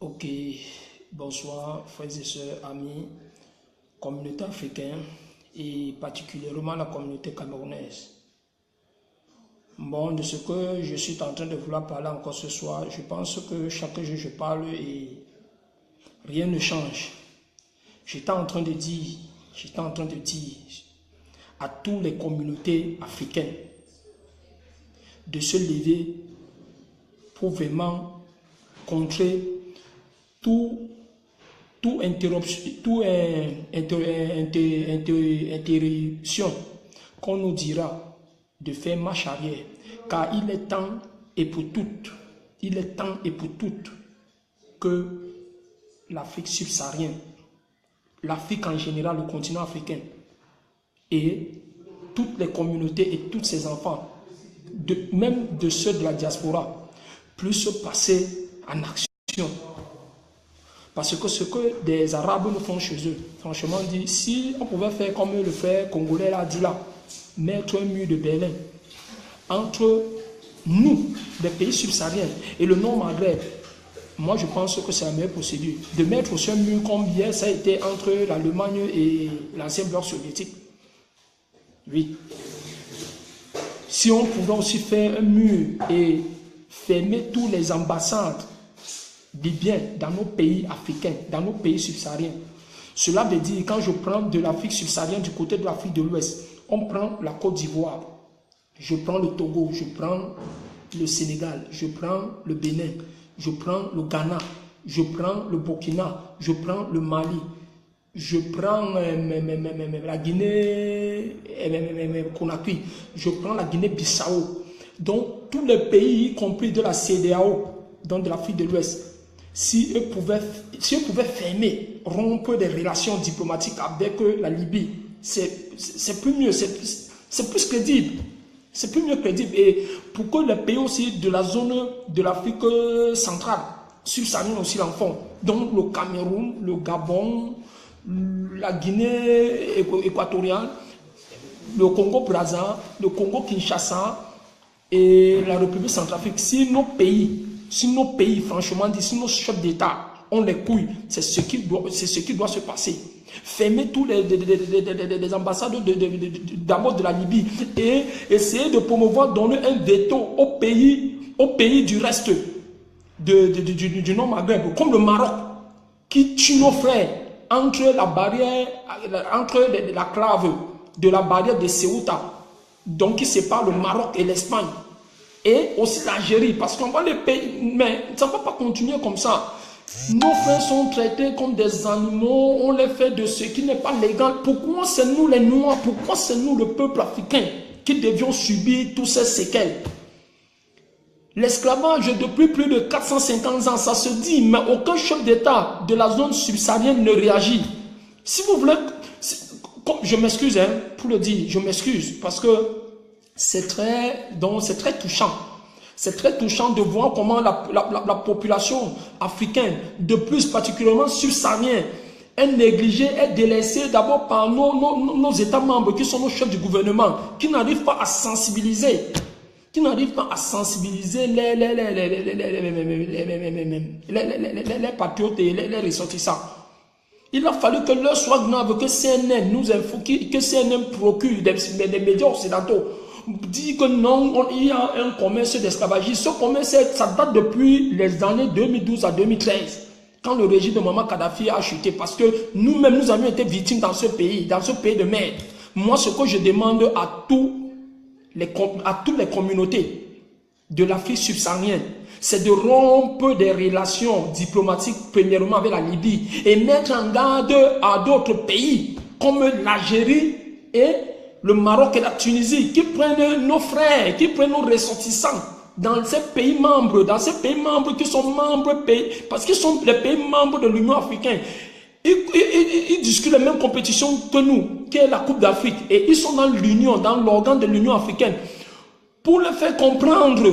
Ok, bonsoir frères et sœurs, amis, communauté africaine et particulièrement la communauté camerounaise. Bon, de ce que je suis en train de vouloir parler encore ce soir, je pense que chaque jour je parle et rien ne change. J'étais en train de dire à toutes les communautés africaines de se lever pour vraiment contrer interruption qu'on nous dira de faire marche arrière, car il est temps et pour toutes, que l'Afrique subsaharienne, l'Afrique en général, le continent africain et toutes les communautés et tous ses enfants, même de ceux de la diaspora, puissent passer en action. Parce que ce que des Arabes nous font chez eux, franchement dit, si on pouvait faire comme le frère congolais l'a dit là, mettre un mur de Berlin entre nous, les pays subsahariens, et le Nord-Maghreb, moi je pense que c'est la meilleure procédure. De mettre aussi un mur comme hier, ça a été entre l'Allemagne et l'ancien bloc soviétique. Oui. Si on pouvait aussi faire un mur et fermer tous les ambassades des biens dans nos pays africains, dans nos pays subsahariens. Cela veut dire, quand je prends de l'Afrique subsaharienne du côté de l'Afrique de l'Ouest, on prend la Côte d'Ivoire, je prends le Togo, je prends le Sénégal, je prends le Bénin, je prends le Ghana, je prends le Burkina, je prends le Mali, je prends la Guinée Conakry, je prends la Guinée-Bissau. Donc, tous les pays, y compris de la CEDEAO, donc de l'Afrique de l'Ouest, si eux pouvaient fermer, rompre des relations diplomatiques avec la Libye, c'est plus mieux, c'est plus crédible. C'est plus mieux crédible. Et pour que les pays aussi de la zone de l'Afrique centrale, subsaharienne aussi l'en font. Donc le Cameroun, le Gabon, la Guinée équatoriale, le Congo-Brazza, le Congo-Kinshasa et la République centrafrique. Si nos pays, franchement dit, si nos chefs d'État ont les couilles, c'est ce qui doit se passer. Fermer tous les ambassades d'abord de la Libye et essayer de promouvoir, donner un veto aux pays du reste du Nord-Maghreb, comme le Maroc, qui tue nos frères entre la barrière, entre la clave de la barrière de Ceuta, donc qui sépare le Maroc et l'Espagne. Et aussi l'Algérie, parce qu'on voit les pays, mais ça ne va pas continuer comme ça. Nos frères sont traités comme des animaux, on les fait de ce qui n'est pas légal. Pourquoi c'est nous les Noirs, pourquoi c'est nous le peuple africain qui devions subir tous ces séquelles? L'esclavage depuis plus de 450 ans, ça se dit, mais aucun chef d'État de la zone subsaharienne ne réagit. Si vous voulez, je m'excuse pour le dire, je m'excuse, parce que c'est très touchant. C'est très touchant de voir comment la population africaine, de plus particulièrement subsaharienne, est négligée, est délaissée d'abord par nos États membres qui sont nos chefs du gouvernement, qui n'arrivent pas à sensibiliser, les patriotes et les ressortissants. Il a fallu que l'heure soit grave, que CNN nous informe, que CNN procure des médias occidentaux, dit que non, il y a un commerce d'esclavagisme. Ce commerce, ça date depuis les années 2012 à 2013, quand le régime de Muammar Kadhafi a chuté, parce que nous-mêmes, nous avions été victimes dans ce pays de merde. Moi, ce que je demande à toutes les communautés de l'Afrique subsaharienne, c'est de rompre des relations diplomatiques, premièrement avec la Libye, et mettre en garde à d'autres pays, comme l'Algérie et le Maroc et la Tunisie, qui prennent nos frères, qui prennent nos ressortissants dans ces pays membres, qui sont membres parce qu'ils sont les pays membres de l'Union africaine. Ils discutent les mêmes compétitions que nous, qui est la Coupe d'Afrique, et ils sont dans l'Union, dans l'organe de l'Union africaine, pour leur faire comprendre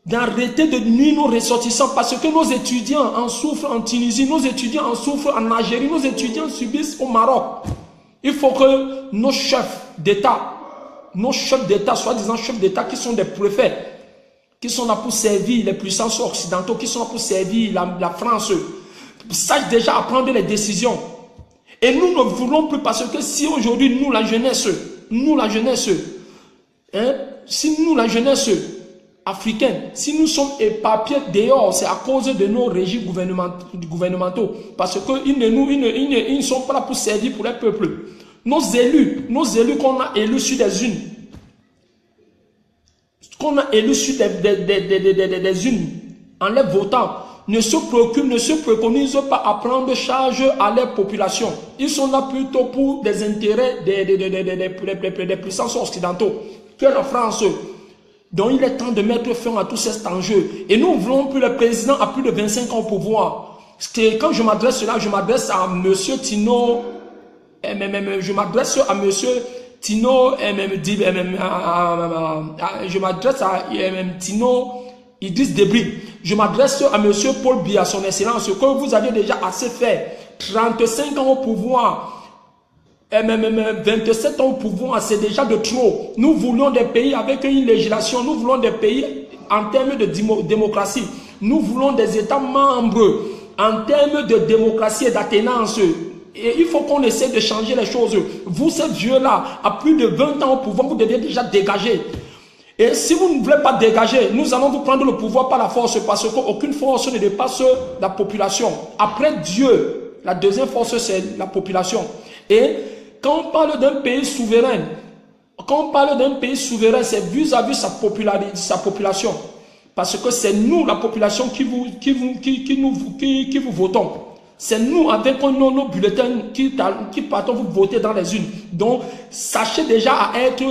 d'arrêter de nuire nos ressortissants, parce que nos étudiants en souffrent en Tunisie, nos étudiants en souffrent en Algérie, nos étudiants subissent au Maroc. Il faut que nos chefs d'État, soi-disant chefs d'État qui sont des préfets, qui sont là pour servir les puissances occidentaux, qui sont là pour servir la France, sachent déjà à prendre les décisions. Et nous ne voulons plus, parce que si aujourd'hui, nous la jeunesse, hein, si nous la jeunesse africaine, si nous sommes éparpillés dehors, c'est à cause de nos régimes gouvernementaux, parce qu'ils ne sont pas là pour servir pour les peuples. Nos élus qu'on a élus sur des unes, des unes, en les votant, ne se préoccupent, ne se préconisent pas à prendre charge à leur population. Ils sont là plutôt pour des intérêts des puissances occidentaux, que la France. Donc il est temps de mettre fin à tous ces enjeux. Et nous voulons plus le président à plus de 25 ans au pouvoir. Quand je m'adresse là, je m'adresse à M. Tino, je m'adresse à M. Tino, je m'adresse à Tino Idriss Déby. Je m'adresse à M. Paul Biya, son excellence, que vous avez déjà assez fait. 35 ans au pouvoir. 27 ans au pouvoir, c'est déjà de trop. Nous voulons des pays avec une législation, nous voulons des pays en termes de démocratie. Nous voulons des États membres en termes de démocratie et d'attenance. Et il faut qu'on essaie de changer les choses. Vous, ces vieux-là, à plus de 20 ans au pouvoir, vous devez déjà dégager. Et si vous ne voulez pas dégager, nous allons vous prendre le pouvoir par la force, parce qu'aucune force ne dépasse la population. Après Dieu, la deuxième force, c'est la population. Et quand on parle d'un pays souverain, c'est vis-à-vis sa population. Parce que c'est nous, la population, qui vous votons. C'est nous, avec nos bulletins, qui partons vous voter dans les urnes. Donc, sachez déjà être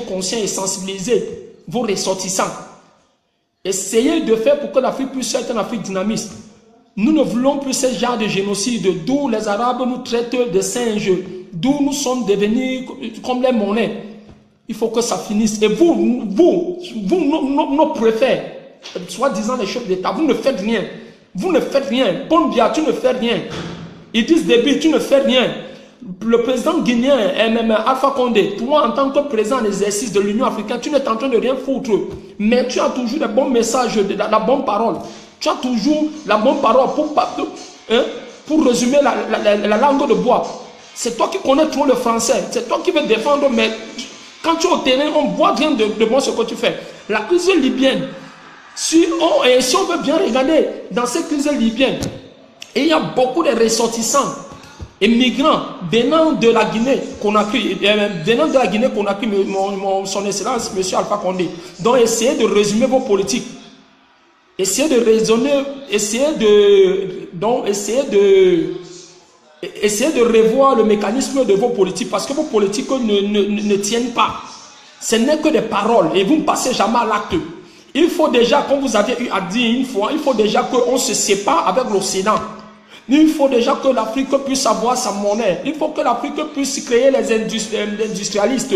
conscient et sensibiliser vos ressortissants. Essayez de faire pour que l'Afrique puisse être une Afrique dynamiste. Nous ne voulons plus ce genre de génocide, d'où les Arabes nous traitent de singes, d'où nous sommes devenus comme les monnaies. Il faut que ça finisse. Et vous nos préfets, soi-disant les chefs d'État, vous ne faites rien. Vous ne faites rien. Paul Biya, tu ne fais rien. Idriss Déby, tu ne fais rien. Le président guinéen, Alpha Condé, toi en tant que président en exercice de l'Union africaine, tu n'es en train de rien foutre. Mais tu as toujours les bons messages, la bonne parole. Tu as toujours la bonne parole pour résumer la langue de bois. C'est toi qui connais trop le français. C'est toi qui veux défendre, mais quand tu es au terrain, on ne voit rien de bon ce que tu fais. La crise libyenne, si on veut bien regarder dans cette crise libyenne, il y a beaucoup de ressortissants et migrants venant de la Guinée-Conakry, son excellence, M. Alpha Condé. Donc essayez de résumer vos politiques. Essayez de raisonner, essayez de revoir le mécanisme de vos politiques, parce que vos politiques ne tiennent pas. Ce n'est que des paroles et vous ne passez jamais à l'acte. Il faut déjà, comme vous avez eu à dire une fois, il faut déjà qu'on se sépare avec l'Occident. Il faut déjà que l'Afrique puisse avoir sa monnaie. Il faut que l'Afrique puisse créer les industrialistes.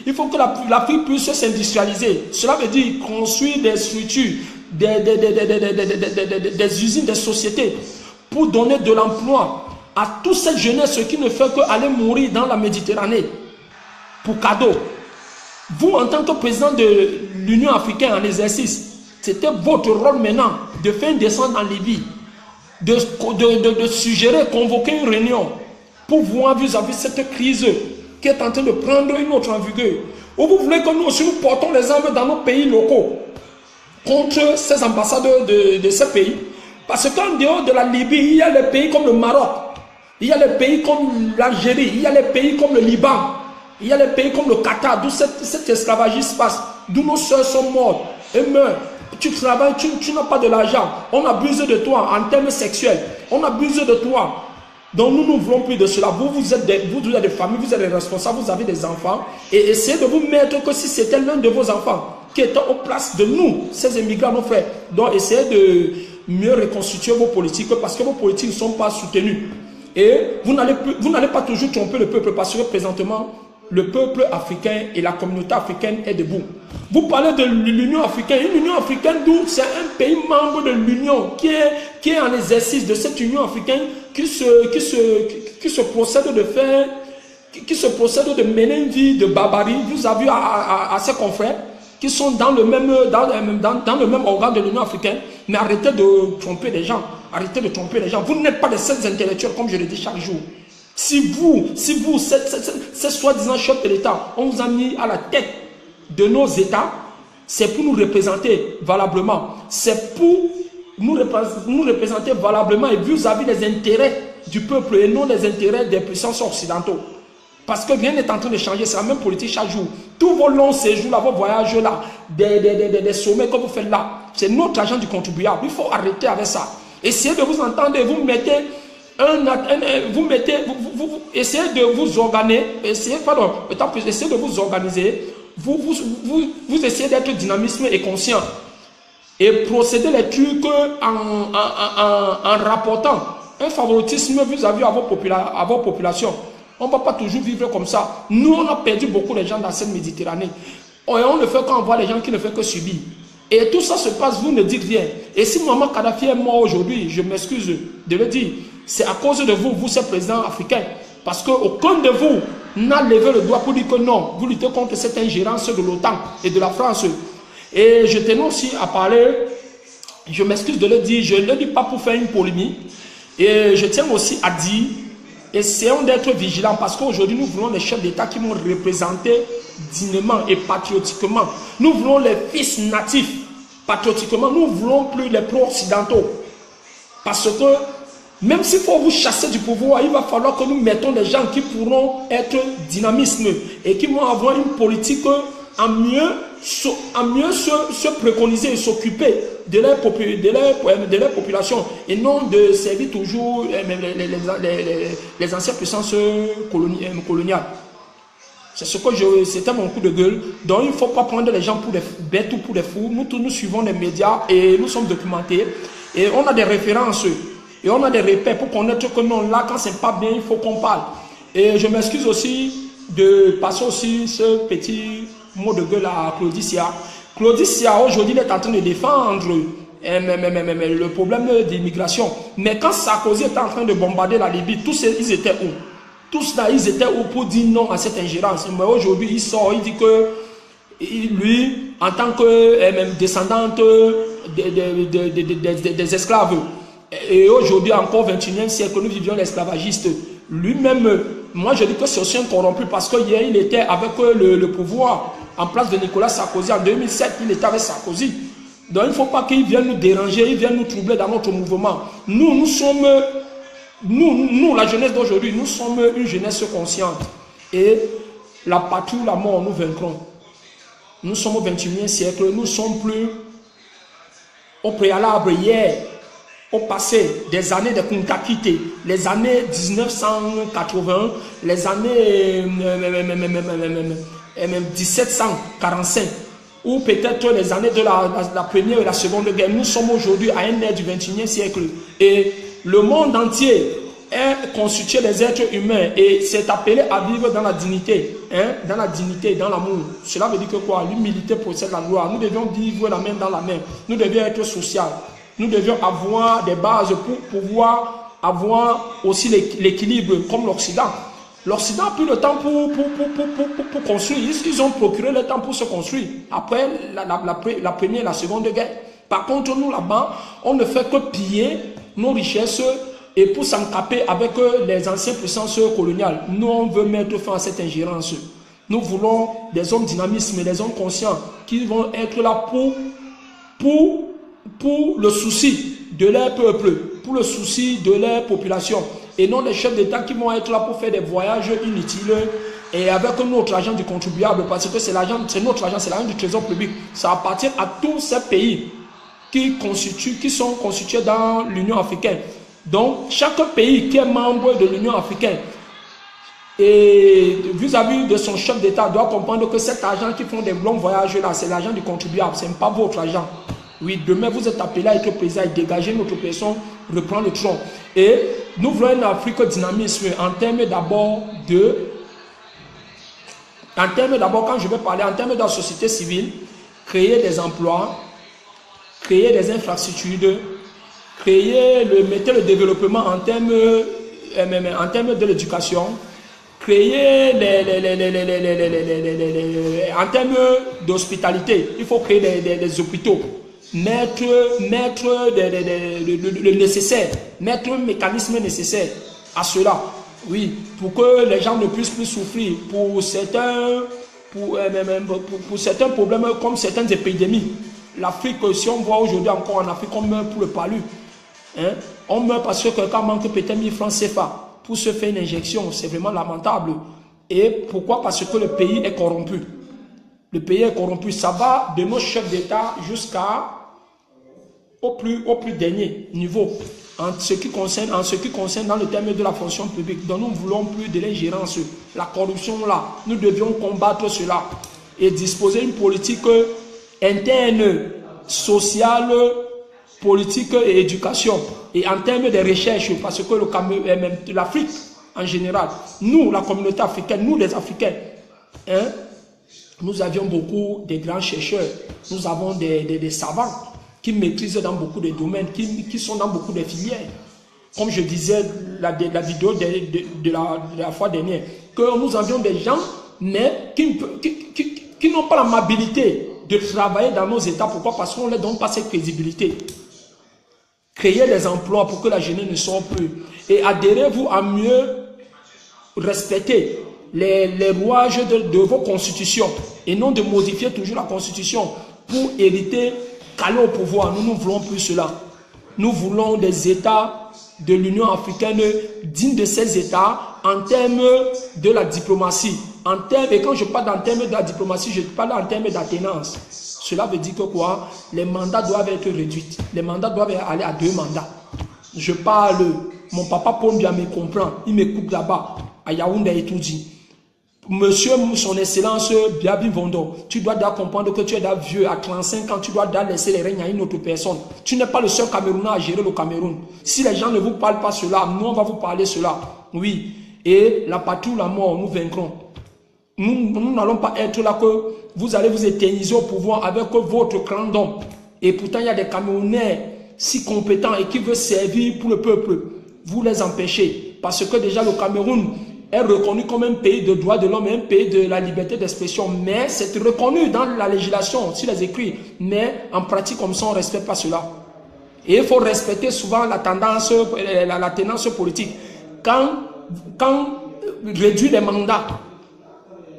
Il faut que l'Afrique puisse s'industrialiser. Cela veut dire construire des structures, des usines, des sociétés pour donner de l'emploi à toute cette jeunesse qui ne fait qu'aller mourir dans la Méditerranée pour cadeau. Vous, en tant que président de l'Union africaine en exercice, c'était votre rôle maintenant de faire une descente en Libye, de suggérer, convoquer une réunion pour voir vis-à-vis cette crise qui est en train de prendre une autre envergure. Ou vous voulez que nous aussi nous portons les armes dans nos pays locaux contre ces ambassadeurs de ces pays? Parce qu'en dehors de la Libye, il y a les pays comme le Maroc, il y a les pays comme l'Algérie, il y a les pays comme le Liban, il y a les pays comme le Qatar, d'où cet esclavagisme se passe, d'où nos soeurs sont mortes et meurent. Tu travailles, tu n'as pas de l'argent, on abuse de toi en termes sexuels, on abuse de toi. Donc nous ne voulons plus de cela. Vous êtes des familles, vous êtes des responsables, vous avez des enfants, et essayez de vous mettre que si c'était l'un de vos enfants qui était aux places de nous, ces immigrants, nos frères. Donc essayez de mieux reconstituer vos politiques, parce que vos politiques ne sont pas soutenues. Et vous n'allez pas toujours tromper le peuple, parce que présentement, le peuple africain et la communauté africaine est debout. Vous parlez de l'Union africaine. Une Union africaine, d'où c'est un pays membre de l'Union qui est en exercice de cette Union africaine qui se procède de mener une vie de barbarie. Vous avez vu à ses confrères, qui sont dans le même organe de l'Union africaine, mais arrêtez de tromper les gens. Arrêtez de tromper les gens. Vous n'êtes pas des seuls intellectuels, comme je le dis chaque jour. Si vous, ces soi-disant chefs de l'État, on vous a mis à la tête de nos États, c'est pour nous représenter valablement. C'est pour nous représenter valablement et vis-à-vis des intérêts du peuple et non les intérêts des puissances occidentaux. Parce que rien n'est en train de changer, c'est la même politique chaque jour. Tous vos longs séjours, là, vos voyages là, des sommets que vous faites là, c'est notre argent du contribuable. Il faut arrêter avec ça. Essayez de vous entendre, vous mettez essayez de vous organiser, essayez de vous organiser, vous essayez d'être dynamisme et conscient et procéder les trucs en rapportant un favoritisme vis-à-vis à vos populations. On ne va pas toujours vivre comme ça. Nous, on a perdu beaucoup de gens dans cette Méditerranée. Et on le fait quand on voit les gens qui ne font que subir. Et tout ça se passe, vous ne dites rien. Et si Muammar Kadhafi est mort aujourd'hui, je m'excuse de le dire, c'est à cause de vous, vous, ces présidents africains. Parce qu'aucun de vous n'a levé le doigt pour dire que non, vous luttez contre cette ingérence de l'OTAN et de la France. Et je tenais aussi à parler, je m'excuse de le dire, je ne le dis pas pour faire une polémique. Et je tiens aussi à dire, essayons d'être vigilants parce qu'aujourd'hui nous voulons les chefs d'État qui vont représenter dignement et patriotiquement. Nous voulons les fils natifs patriotiquement. Nous ne voulons plus les pro-occidentaux. Parce que même s'il faut vous chasser du pouvoir, il va falloir que nous mettons des gens qui pourront être dynamisme et qui vont avoir une politique à mieux se préconiser et s'occuper de leur population et non de servir toujours les anciennes puissances coloniales. C'est ce que c'était mon coup de gueule. Donc il ne faut pas prendre les gens pour des bêtes ou pour des fous. Nous suivons les médias et nous sommes documentés. Et on a des références et on a des repères pour connaître que non, là quand c'est pas bien, il faut qu'on parle. Et je m'excuse aussi de passer aussi ce petit mot de gueule à Claudicia. Claudicia aujourd'hui est en train de défendre le problème d'immigration. Mais quand Sarkozy était en train de bombarder la Libye, tous ils étaient où? Tous là, ils étaient où pour dire non à cette ingérence. Mais aujourd'hui, il sort, il dit que lui, en tant que descendante des esclaves, et aujourd'hui encore 21e siècle, nous vivions l'esclavagiste. Lui-même, moi je dis que c'est aussi un corrompu parce que hier il était avec le pouvoir en place de Nicolas Sarkozy. En 2007, il était avec Sarkozy. Donc il ne faut pas qu'il vienne nous déranger, il vienne nous troubler dans notre mouvement. Nous sommes, la jeunesse d'aujourd'hui, nous sommes une jeunesse consciente. Et la patrie ou la mort, nous vaincrons. Nous sommes au 21e siècle, nous ne sommes plus au préalable hier. Au passé, des années de Kuntakite, les années 1980, les années 1745, ou peut-être les années de la Première et la Seconde Guerre. Nous sommes aujourd'hui à un ère du 21e siècle. Et le monde entier est constitué des êtres humains et s'est appelé à vivre dans la dignité, dans la dignité, dans l'amour. Cela veut dire que quoi? L'humilité possède la gloire. Nous devions vivre la main dans la main. Nous devions être sociaux. Nous devions avoir des bases pour pouvoir avoir aussi l'équilibre comme l'Occident. L'Occident a pris le temps pour construire. Ils ont procuré le temps pour se construire. Après la Première et la Seconde Guerre. Par contre, nous là-bas, on ne fait que piller nos richesses et pour s'encaper avec les anciennes puissances coloniales. Nous, on veut mettre fin à cette ingérence. Nous voulons des hommes dynamisme, des hommes conscients qui vont être là pour le souci de leur peuple, pour le souci de leur population, et non les chefs d'État qui vont être là pour faire des voyages inutiles et avec notre argent du contribuable, parce que c'est notre argent, c'est l'argent du trésor public. Ça appartient à tous ces pays qui sont constitués dans l'Union africaine. Donc, chaque pays qui est membre de l'Union africaine et vis-à-vis de son chef d'État doit comprendre que cet argent qui font des longs voyages là, c'est l'argent du contribuable, ce n'est pas votre argent. Oui, demain vous êtes appelé à être président et dégager notre personne, reprendre le tronc. Et nous voulons une Afrique dynamisme en termes d'abord quand je vais parler, en termes de la société civile, créer des emplois, créer des infrastructures, mettre le développement en termes de l'éducation, créer en termes d'hospitalité, il faut créer des hôpitaux, mettre le nécessaire, mettre un mécanisme nécessaire à cela, oui, pour que les gens ne puissent plus souffrir pour certains problèmes comme certaines épidémies. L'Afrique, si on voit aujourd'hui encore en Afrique, on meurt pour le palu. Hein? On meurt parce que quelqu'un manque peut-être 1000 francs CFA pour se faire une injection. C'est vraiment lamentable. Et pourquoi? Parce que le pays est corrompu. Le pays est corrompu. Ça va de nos chefs d'État jusqu'au plus dernier niveau. En ce qui concerne dans le terme de la fonction publique. Donc nous ne voulons plus de l'ingérence. La corruption là, nous devions combattre cela. Et disposer d'une politique interne, sociale, politique et éducation. Et en termes de recherche, parce que l'Afrique en général, nous, la communauté africaine, nous les Africains, hein, nous avions beaucoup de grands chercheurs, nous avons des savants qui maîtrisent dans beaucoup de domaines, qui sont dans beaucoup de filières. Comme je disais la vidéo de la fois dernière, que nous avions des gens, mais qui n'ont pas l'amabilité de travailler dans nos États. Pourquoi? Parce qu'on ne leur donne pas cette crédibilité. Créer des emplois pour que la jeunesse ne sorte plus. Et adhérez-vous à mieux respecter les rouages de vos constitutions et non de modifier toujours la constitution pour hériter qu'aller au pouvoir. Nous ne voulons plus cela. Nous voulons des États de l'Union africaine dignes de ces États en termes de la diplomatie. Et quand je parle en termes de la diplomatie, je parle en termes d'attenance. Cela veut dire que quoi? Les mandats doivent être réduits. Les mandats doivent aller à 2 mandats. Je parle, mon papa Pombia me comprend, il m'écoute là-bas, à Yaoundé et tout dit. Monsieur, son excellence, Biabi Vondo, tu dois comprendre que tu es vieux à 35 ans, tu dois laisser les règnes à une autre personne. Tu n'es pas le seul Camerounais à gérer le Cameroun. Si les gens ne vous parlent pas cela, nous on va vous parler cela. Oui. Et la patrie ou la mort, nous vaincrons. Nous n'allons pas être là que vous allez vous éterniser au pouvoir avec votre clan d'hommes. Et pourtant, il y a des Camerounais si compétents et qui veulent servir pour le peuple. Vous les empêchez. Parce que déjà, le Cameroun est reconnu comme un pays de droits de l'homme, un pays de la liberté d'expression. Mais c'est reconnu dans la législation, sur les écrits. Mais en pratique, comme ça, on ne respecte pas cela. Et il faut respecter souvent la tendance, la tenance politique. Quand réduire les mandats,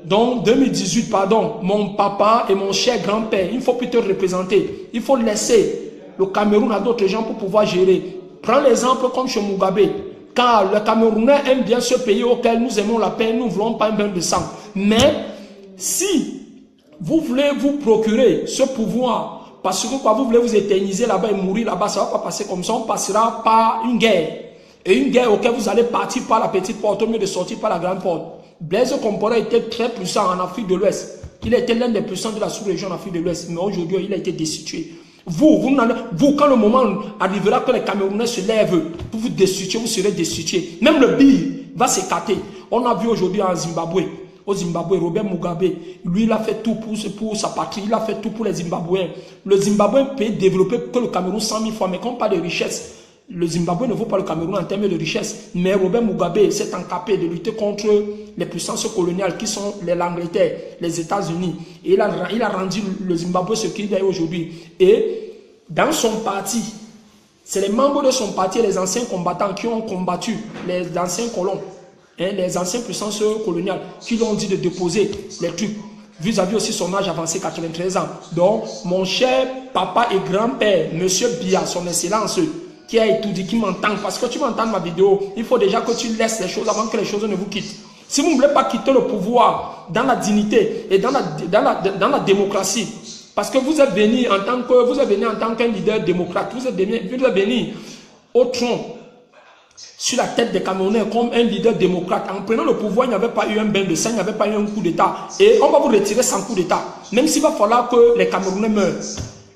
donc 2018, pardon, mon papa et mon cher grand-père, il ne faut plus te représenter. Il faut laisser le Cameroun à d'autres gens pour pouvoir gérer. Prends l'exemple comme chez Mugabe. Car le Camerounais aime bien ce pays auquel nous aimons la paix, nous ne voulons pas un bain de sang. Mais si vous voulez vous procurer ce pouvoir, parce que quoi, vous voulez vous éterniser là-bas et mourir là-bas, ça ne va pas passer comme ça, on passera par une guerre. Et une guerre auquel vous allez partir par la petite porte au mieux de sortir par la grande porte. Blaise Compaoré était très puissant en Afrique de l'Ouest. Il était l'un des puissants de la sous-région en Afrique de l'Ouest. Mais aujourd'hui, il a été destitué. Vous, quand le moment arrivera que les Camerounais se lèvent pour vous destituer, vous serez destitués. Même le BI va s'écarter. On a vu aujourd'hui en Zimbabwe, au Zimbabwe, Robert Mugabe, lui, il a fait tout pour sa patrie, il a fait tout pour les Zimbabwéens. Le Zimbabwe est un pays développé que le Cameroun 100 000 fois, mais quand on parle de richesse, le Zimbabwe ne vaut pas le Cameroun en termes de richesse. Mais Robert Mugabe s'est encapé de lutter contre les puissances coloniales qui sont l'Angleterre, les États-Unis. Et il a rendu le Zimbabwe ce qu'il est aujourd'hui. Et dans son parti, c'est les membres de son parti, les anciens combattants qui ont combattu les anciens colons, hein, les anciennes puissances coloniales, qui l'ont dit de déposer les trucs. Vis-à-vis aussi son âge avancé, 93 ans. Donc, mon cher papa et grand-père, monsieur Biya, son excellence, qui a étudié, qui m'entend, parce que tu m'entends ma vidéo, il faut déjà que tu laisses les choses avant que les choses ne vous quittent. Si vous ne voulez pas quitter le pouvoir dans la dignité et dans la démocratie, parce que vous êtes venu en tant qu'un leader démocrate, vous êtes venu au tronc, sur la tête des Camerounais comme un leader démocrate. En prenant le pouvoir, il n'y avait pas eu un bain de sang, il n'y avait pas eu un coup d'État. Et on va vous retirer sans coup d'État. Même s'il va falloir que les Camerounais meurent.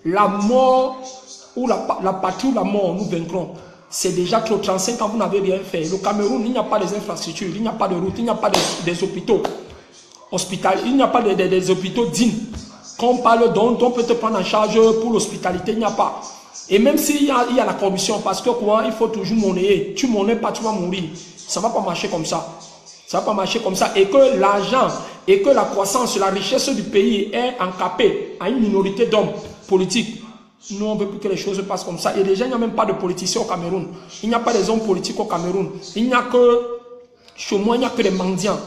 La mort ou la patrie ou la mort, nous vaincrons. C'est déjà trop. 35 ans, vous n'avez rien fait. Le Cameroun, il n'y a pas des infrastructures, il n'y a pas de routes, il n'y a pas des hôpitaux hospitaliers, il n'y a pas des hôpitaux dignes. Quand on parle dont on peut te prendre en charge pour l'hospitalité, il n'y a pas. Et même s'il y a la corruption, parce que quoi, il faut toujours monnayer. Tu monnaies pas, tu vas mourir. Ça ne va pas marcher comme ça. Ça va pas marcher comme ça. Et que l'argent, et que la croissance, la richesse du pays est encapée à une minorité d'hommes politiques. Nous, on ne veut plus que les choses passent comme ça. Et déjà, il n'y a même pas de politiciens au Cameroun. Il n'y a pas des hommes politiques au Cameroun. Il n'y a que, chez moi, il n'y a que des mendiants.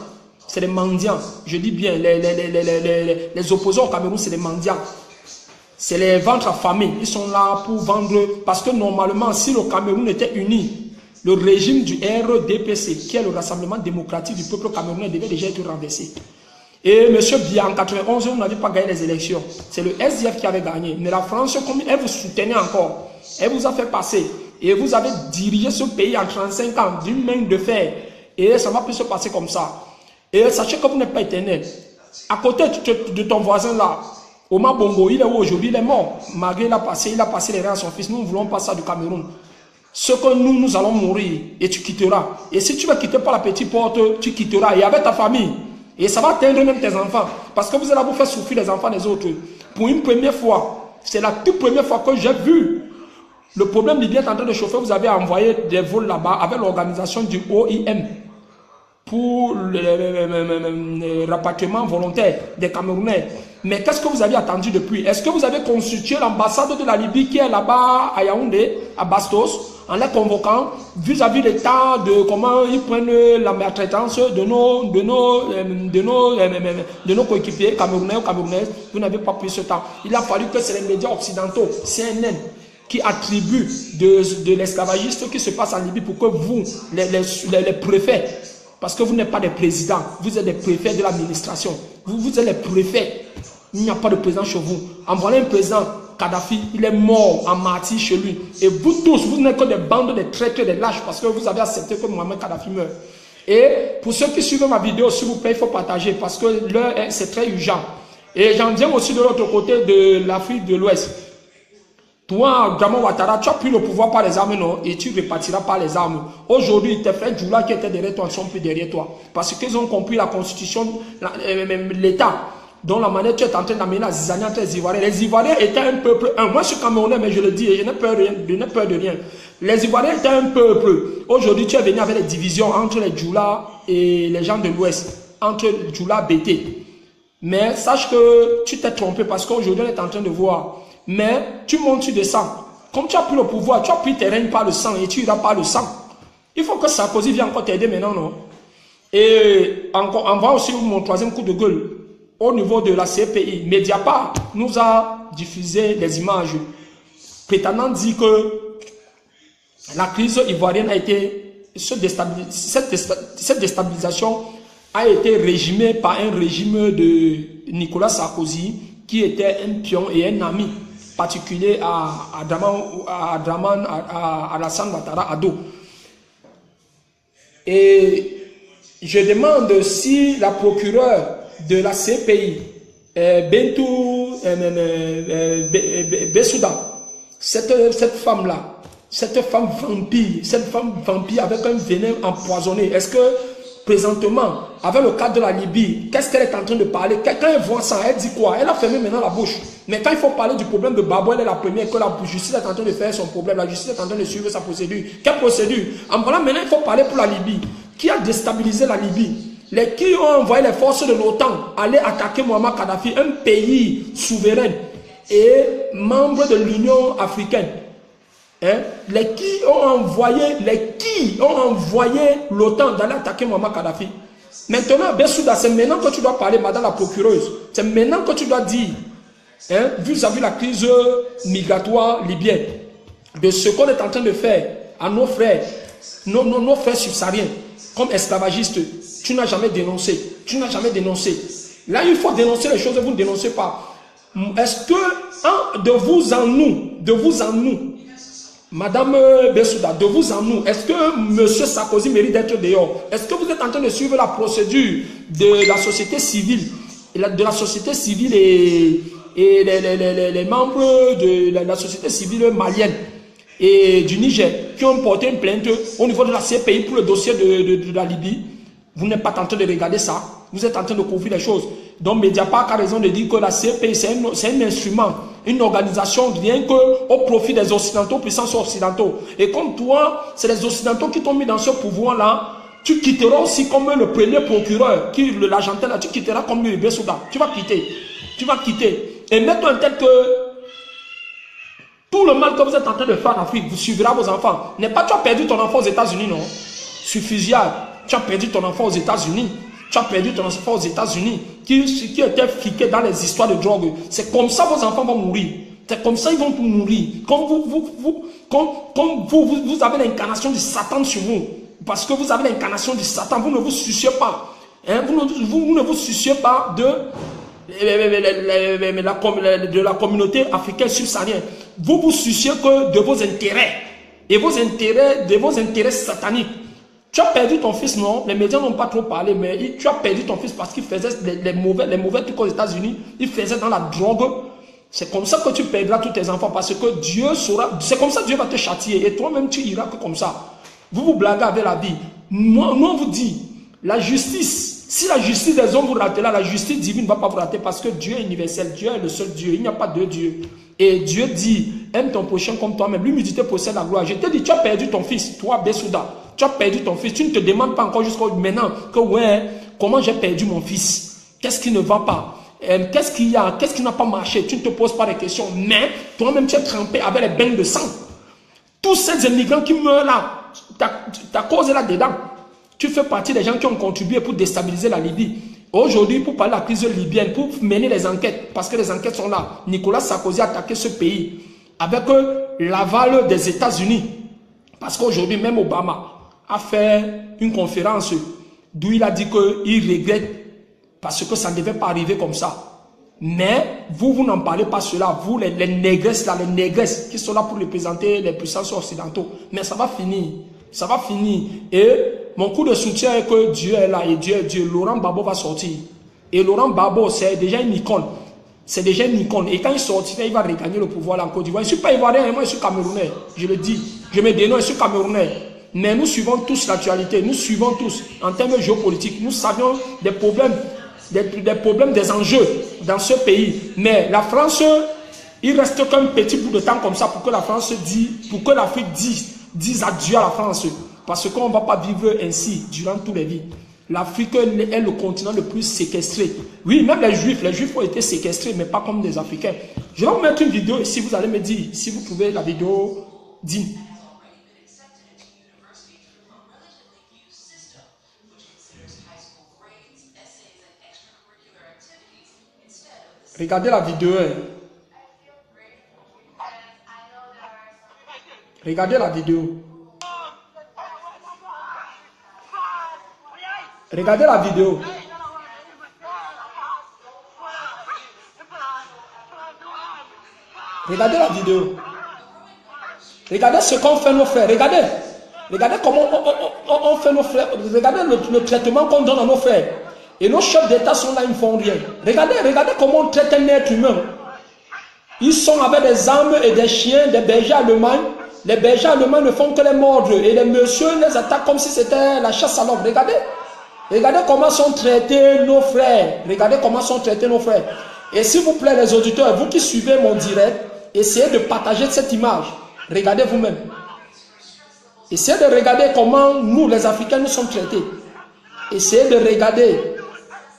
C'est des mendiants. Je dis bien, les opposants au Cameroun, c'est des mendiants. C'est les ventres affamés. Ils sont là pour vendre. Parce que normalement, si le Cameroun était uni, le régime du RDPC, qui est le Rassemblement démocratique du peuple camerounais, devait déjà être renversé. Et M. Biya, en 91, vous n'avez pas gagné les élections. C'est le SDF qui avait gagné. Mais la France, comme elle vous soutenait encore, elle vous a fait passer. Et vous avez dirigé ce pays en 35 ans d'une main de fer. Et ça va plus se passer comme ça. Et sachez que vous n'êtes pas éternel. À côté de ton voisin là, Omar Bongo, il est où aujourd'hui? Il est mort. Malgré il a passé les reins à son fils. Nous ne voulons pas ça du Cameroun. Ce que nous allons mourir et tu quitteras. Et si tu vas quitter par la petite porte, tu quitteras. Et avec ta famille. Et ça va atteindre même tes enfants. Parce que vous allez vous faire souffrir les enfants des autres. Pour une première fois, c'est la toute première fois que j'ai vu le problème libyen en train de chauffer. Vous avez envoyé des vols là-bas avec l'organisation du OIM pour le rapatriement volontaire des Camerounais. Mais qu'est-ce que vous avez attendu depuis? Est-ce que vous avez constitué l'ambassade de la Libye qui est là-bas à Yaoundé, à Bastos, en les convoquant vis-à-vis l'état de comment ils prennent la maltraitance de nos coéquipiers camerounais ou camerounaises? Vous n'avez pas pris ce temps. Il a fallu que c'est les médias occidentaux, CNN, qui attribuent de l'esclavagisme qui se passe en Libye pour que vous, les préfets, parce que vous n'êtes pas des présidents, vous êtes des préfets de l'administration. Vous êtes les préfets. Il n'y a pas de président chez vous. En voilà un président, Kadhafi, il est mort en martyr chez lui. Et vous tous, vous n'êtes que des bandes de traîtres, des lâches, parce que vous avez accepté que Mohamed Kadhafi meure. Et pour ceux qui suivent ma vidéo, s'il vous plaît, il faut partager, parce que l'heure, c'est très urgent. Et j'en viens aussi de l'autre côté de l'Afrique de l'Ouest. Toi, Draman Ouattara, tu as pris le pouvoir par les armes, non? Et tu repartiras par les armes. Aujourd'hui, tes frères Djoula qui étaient derrière toi ne sont plus derrière toi. Parce qu'ils ont compris la constitution, l'État, dont la manière tu es en train d'amener la zizanie entre les Ivoiriens. Les Ivoiriens étaient un peuple. Moi, je suis Camerounais, mais je le dis, et je n'ai peur de rien. Les Ivoiriens étaient un peuple. Aujourd'hui, tu es venu avec les divisions entre les Djoula et les gens de l'Ouest. Entre Djoula et BT. Mais sache que tu t'es trompé parce qu'aujourd'hui, on est en train de voir. Mais tu montes, tu descends. Comme tu as pris le pouvoir, tu as pris tes règnes par le sang et tu iras par le sang. Il faut que Sarkozy vienne encore t'aider maintenant, non? Et on voit aussi mon troisième coup de gueule. Au niveau de la CPI, Mediapart nous a diffusé des images prétendant dire que la crise ivoirienne a été, cette déstabilisation a été régimée par un régime de Nicolas Sarkozy qui était un pion et un ami particulier à Alassane Ouattara Ado. Et je demande si la procureure de la CPI, Bentou Bessouda, cette femme-là, cette femme vampire avec un venin empoisonné, est-ce que présentement, avec le cas de la Libye, qu'est-ce qu'elle est en train de parler? Quand elle voit ça, elle dit quoi? Elle a fermé maintenant la bouche. Mais quand il faut parler du problème de Babo, elle est la première que la justice est en train de faire son problème. La justice est en train de suivre sa procédure. Quelle procédure? En voilà, maintenant, il faut parler pour la Libye. Qui a déstabilisé la Libye? Qui ont envoyé les forces de l'OTAN aller attaquer Muammar Kadhafi, un pays souverain et membre de l'Union africaine. Qui ont envoyé l'OTAN d'aller attaquer Muammar Kadhafi. Maintenant, Bessouda, c'est maintenant que tu dois parler, madame la procureuse. C'est maintenant que tu dois dire, vis-à-vis la crise migratoire libyenne, de ce qu'on est en train de faire à nos frères, nos frères subsahariens, comme esclavagistes. Tu n'as jamais dénoncé. Tu n'as jamais dénoncé. Là, il faut dénoncer les choses et vous ne dénoncez pas. Est-ce que, de vous en nous, Madame Bessouda, de vous en nous, est-ce que M. Sarkozy mérite d'être dehors? Est-ce que vous êtes en train de suivre la procédure de la société civile, et les membres de la société civile malienne et du Niger qui ont porté une plainte au niveau de la CPI pour le dossier de la Libye? Vous n'êtes pas en train de regarder ça. Vous êtes en train de couvrir les choses. Donc Mediapart a raison de dire que la CPI, c'est un instrument, une organisation rien qu'au profit des Occidentaux, puissances occidentaux. Et comme toi, c'est les Occidentaux qui t'ont mis dans ce pouvoir-là Tu quitteras aussi comme le premier procureur, qui l'agentait là, tu quitteras comme le Bessouda. Tu vas quitter. Tu vas quitter. Et mets-toi en tête que tout le mal que vous êtes en train de faire en Afrique, vous suivrez vos enfants. N'est pas tu as perdu ton enfant aux États-Unis, non? Sur fusillade. Tu as perdu ton enfant aux États-Unis. Tu as perdu ton enfant aux États-Unis qui était fiqué dans les histoires de drogue. C'est comme ça vos enfants vont mourir. C'est comme ça ils vont mourir. Comme vous avez l'incarnation du Satan sur vous. Parce que vous avez l'incarnation du Satan, vous ne vous souciez pas. Hein, vous ne vous souciez pas de la communauté africaine subsaharienne. Vous vous souciez que de vos intérêts. Et de vos intérêts sataniques. Tu as perdu ton fils, non? Les médias n'ont pas trop parlé, mais tu as perdu ton fils parce qu'il faisait les mauvais trucs aux États-Unis. Il faisait dans la drogue. C'est comme ça que tu perdras tous tes enfants parce que Dieu saura. C'est comme ça que Dieu va te châtier. Et toi-même, tu iras que comme ça. Vous vous blaguez avec la vie. Nous, on vous dit, la justice, si la justice des hommes vous ratez là, la justice divine ne va pas vous rater parce que Dieu est universel. Dieu est le seul Dieu. Il n'y a pas deux dieux. Et Dieu dit, aime ton prochain comme toi-même. L'humilité possède la gloire. Je te dis, tu as perdu ton fils, toi, Bessouda. Tu as perdu ton fils. Tu ne te demandes pas encore jusqu'à maintenant que, ouais, comment j'ai perdu mon fils? Qu'est-ce qui ne va pas? Qu'est-ce qu'il y a? Qu'est-ce qui n'a pas marché? Tu ne te poses pas de questions. Mais toi-même, tu es trempé avec les bains de sang. Tous ces immigrants qui meurent là, ta cause est là-dedans. Tu fais partie des gens qui ont contribué pour déstabiliser la Libye. Aujourd'hui, pour parler de la crise libyenne, pour mener les enquêtes, parce que les enquêtes sont là, Nicolas Sarkozy a attaqué ce pays avec l'aval des États-Unis. Parce qu'aujourd'hui, même Obama a fait une conférence d'où il a dit qu'il regrette parce que ça ne devait pas arriver comme ça. Mais vous n'en parlez pas cela. Vous, les négresses là, les négresses qui sont là pour représenter les puissances occidentaux. Mais ça va finir. Ça va finir. Et mon coup de soutien est que Dieu est là et Dieu est Dieu. Laurent Gbagbo va sortir. Et Laurent Gbagbo, c'est déjà une icône. C'est déjà une icône. Et quand il sortira, il va regagner le pouvoir là en Côte d'Ivoire. Je ne suis pas ivoirien, moi je suis camerounais. Je le dis. Je me dénonce, je suis camerounais. Mais nous suivons tous l'actualité. Nous suivons tous en termes géopolitiques. Nous savions des problèmes. Des enjeux dans ce pays. Mais la France, il reste qu'un petit bout de temps comme ça pour que la France pour que l'Afrique dise adieu à la France. Parce qu'on ne va pas vivre ainsi durant toutes les vies. L'Afrique est le continent le plus séquestré. Oui, même les Juifs ont été séquestrés, mais pas comme des Africains. Je vais vous mettre une vidéo ici, vous allez me dire si vous trouvez la vidéo digne. Regardez la vidéo. Regardez la vidéo. Regardez la vidéo. Regardez la vidéo. Regardez ce qu'ont fait nos frères. Regardez. Regardez comment on fait nos frères. Regardez le traitement qu'on donne à nos frères. Et nos chefs d'État sont là, ils ne font rien. Regardez comment on traite un être humain. Ils sont avec des armes et des chiens, des bergers allemands. Les bergers allemands ne font que les mordre. Et les messieurs les attaquent comme si c'était la chasse à l'homme. Regardez. Regardez comment sont traités nos frères. Regardez comment sont traités nos frères. Et s'il vous plaît, les auditeurs, vous qui suivez mon direct, essayez de partager cette image. Regardez vous-même. Essayez de regarder comment nous, les Africains, nous sommes traités. Essayez de regarder.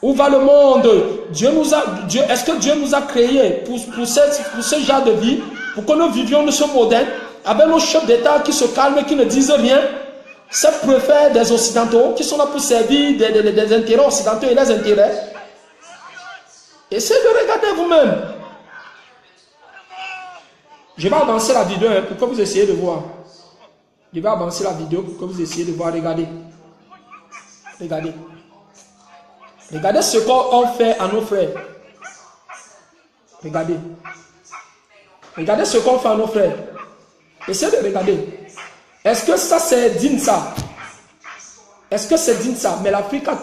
Où va le monde? Est-ce que Dieu nous a créés pour ce genre de vie, pour que nous vivions de ce modèle, avec nos chefs d'État qui se calment et qui ne disent rien? C'est préfet des Occidentaux qui sont là pour servir des intérêts occidentaux et les intérêts. Essayez de regarder vous-même. Je vais avancer la vidéo pour que vous essayiez de voir. Je vais avancer la vidéo pour que vous essayiez de voir. Regardez. Regardez. Regardez ce qu'on fait à nos frères. Regardez. Regardez ce qu'on fait à nos frères. Essayez de regarder. Est-ce que ça c'est digne ça? Est-ce que c'est digne ça? Mais l'Afrique a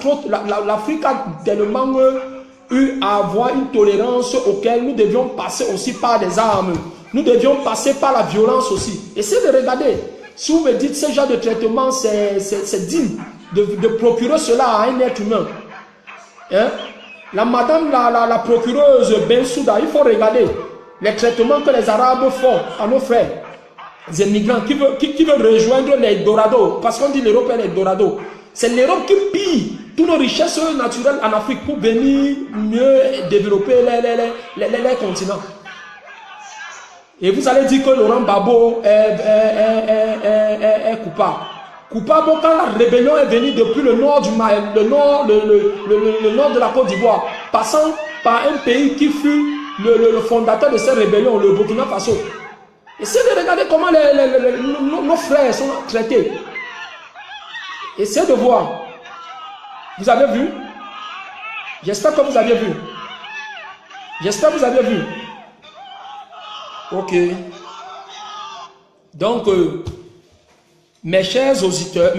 tellement eu à avoir une tolérance auquel nous devions passer aussi par des armes. Nous devions passer par la violence aussi. Essayez de regarder. Si vous me dites ce genre de traitement, c'est digne de procurer cela à un être humain. Hein? La madame, la procureuse Bensouda, il faut regarder les traitements que les Arabes font à nos frères, les immigrants qui veulent rejoindre les Dorado, parce qu'on dit l'Europe est les Dorado. C'est l'Europe qui pille toutes nos richesses naturelles en Afrique pour venir mieux développer les continents. Et vous allez dire que Laurent Gbagbo est coupable. Coupable quand la rébellion est venue depuis le nord du Mali, le nord de la Côte d'Ivoire, passant par un pays qui fut le fondateur de cette rébellion, le Burkina Faso. Essayez de regarder comment nos frères sont traités. Essayez de voir. Vous avez vu? J'espère que vous avez vu. J'espère que vous avez vu. Ok. Donc, mes chers auditeurs,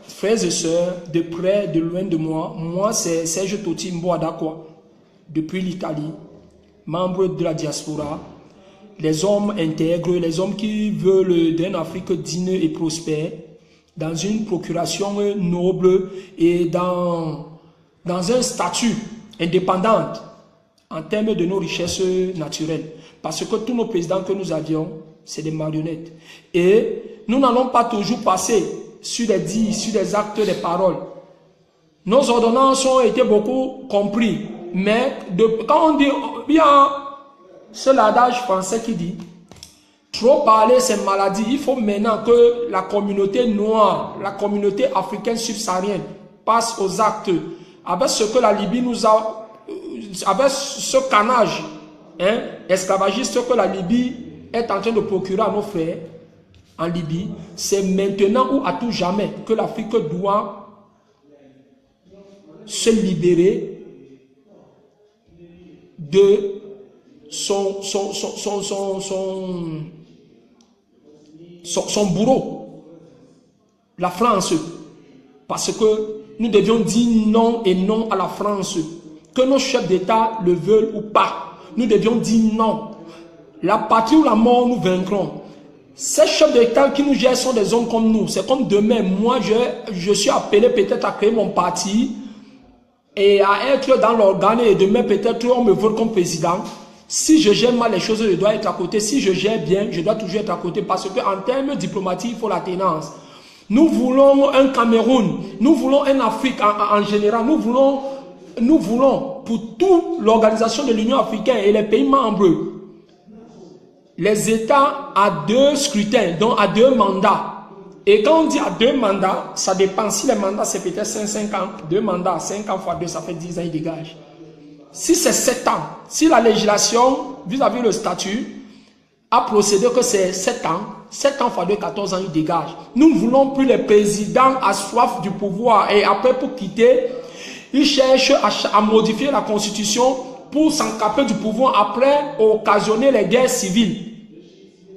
frères et sœurs, de près, de loin de moi c'est Serge Toti Mboadakwa, depuis l'Italie, membre de la diaspora, les hommes intègres, les hommes qui veulent d'une Afrique digne et prospère, dans une procuration noble et dans un statut indépendant en termes de nos richesses naturelles. Parce que tous nos présidents que nous avions, c'est des marionnettes. Et nous n'allons pas toujours passer sur des dits, sur des actes, des paroles. Nos ordonnances ont été beaucoup comprises. Mais quand on dit, il y a ce adage français qui dit, trop parler c'est maladie. Il faut maintenant que la communauté noire, la communauté africaine subsaharienne passe aux actes. Avec ce que la Libye nous a, avec ce canage esclavagiste que la Libye est en train de procurer à nos frères en Libye, c'est maintenant ou à tout jamais que l'Afrique doit se libérer de son bourreau, la France. Parce que nous devions dire non et non à la France. Que nos chefs d'État le veulent ou pas, nous devions dire non. La patrie ou la mort, nous vaincrons. Ces chefs d'État qui nous gèrent sont des hommes comme nous. C'est comme demain, moi je suis appelé peut-être à créer mon parti et à être dans l'organe, et demain peut-être on me veut comme président. Si je gère mal les choses, je dois être à côté. Si je gère bien, je dois toujours être à côté. Parce qu'en termes diplomatiques, il faut la tenance. Nous voulons un Cameroun, nous voulons un Afrique en général, nous voulons pour toute l'organisation de l'Union africaine et les pays membres, les États à 2 scrutins, donc à 2 mandats. Et quand on dit à 2 mandats, ça dépend. Si les mandats c'est peut-être 5 ans, 2 mandats, 5 ans fois 2, ça fait 10 ans, ils dégagent. Si c'est 7 ans, si la législation, vis-à-vis le statut, a procédé que c'est 7 ans, 7 ans fois 2, 14 ans, ils dégagent. Nous ne voulons plus les présidents à soif du pouvoir et après pour quitter, ils cherchent à modifier la constitution pour s'encaper du pouvoir, après occasionner les guerres civiles.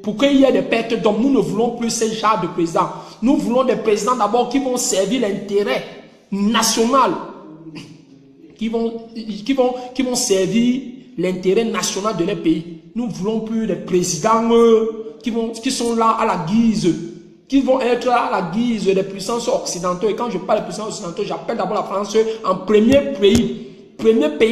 Pour qu'il y ait des pertes d'hommes, nous ne voulons plus ces genres de présidents. Nous voulons des présidents d'abord qui vont servir l'intérêt national, qui vont servir l'intérêt national de leur pays. Nous ne voulons plus des présidents qui sont là à la guise, qui vont être à la guise des puissances occidentaux. Et quand je parle de puissances occidentaux, j'appelle d'abord la France en premier pays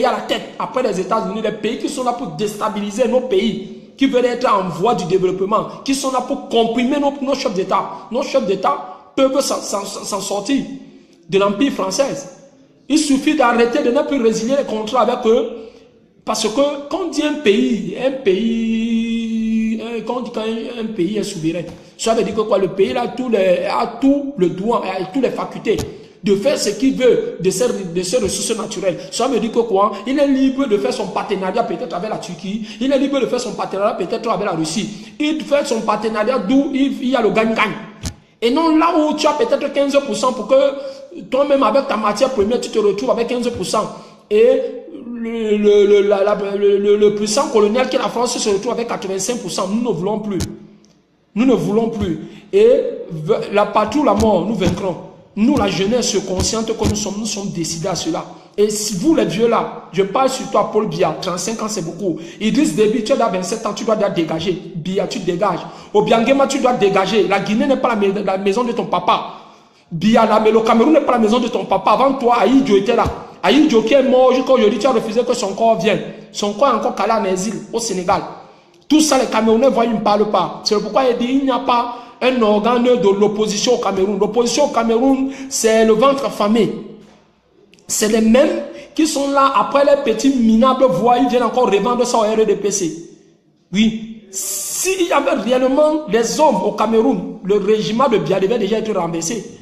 à la tête, après les États-Unis, les pays qui sont là pour déstabiliser nos pays, qui veulent être en voie du développement, qui sont là pour comprimer nos chefs d'État. Nos chefs d'État peuvent s'en sortir de l'Empire français. Il suffit d'arrêter de ne plus résilier les contrats avec eux, parce que quand on dit quand un pays est souverain, ça veut dire que quoi, le pays a tout le droit, a toutes les facultés de faire ce qu'il veut de ces ressources naturelles. Ça veut dire que quoi, il est libre de faire son partenariat peut-être avec la Turquie, il est libre de faire son partenariat peut-être avec la Russie, il fait son partenariat d'où il y a le gagne-gagne. Et non là où tu as peut-être 15% pour que toi-même avec ta matière première, tu te retrouves avec 15%. Et le puissant colonial qui est la France se retrouve avec 85%. Nous ne voulons plus. Nous ne voulons plus. Et la patrie ou la mort, nous vaincrons. Nous, la jeunesse consciente que nous sommes décidés à cela. Et si vous, les vieux là, je parle sur toi, Paul Biya, 35 ans, c'est beaucoup. Idriss Déby, tu as 27 ans, tu dois dégager. Biya, tu dégages. Obiangema, tu dois dégager. La Guinée n'est pas la maison de ton papa. Biya, mais le Cameroun n'est pas la maison de ton papa. Avant toi, Aïdjo était là. Aïdjo qui est mort, jusqu'à aujourd'hui, tu as refusé que son corps vienne. Son corps est encore calé en exil, au Sénégal. Tout ça, les Camerounais voient, ils ne parlent pas. C'est pourquoi il dit, il n'y a pas un organe de l'opposition au Cameroun. L'opposition au Cameroun, c'est le ventre affamé. C'est les mêmes qui sont là, après les petits minables voix, ils viennent encore revendre ça au RDPC. Oui, s'il y avait réellement des hommes au Cameroun, le régiment de Biya devait déjà être renversé.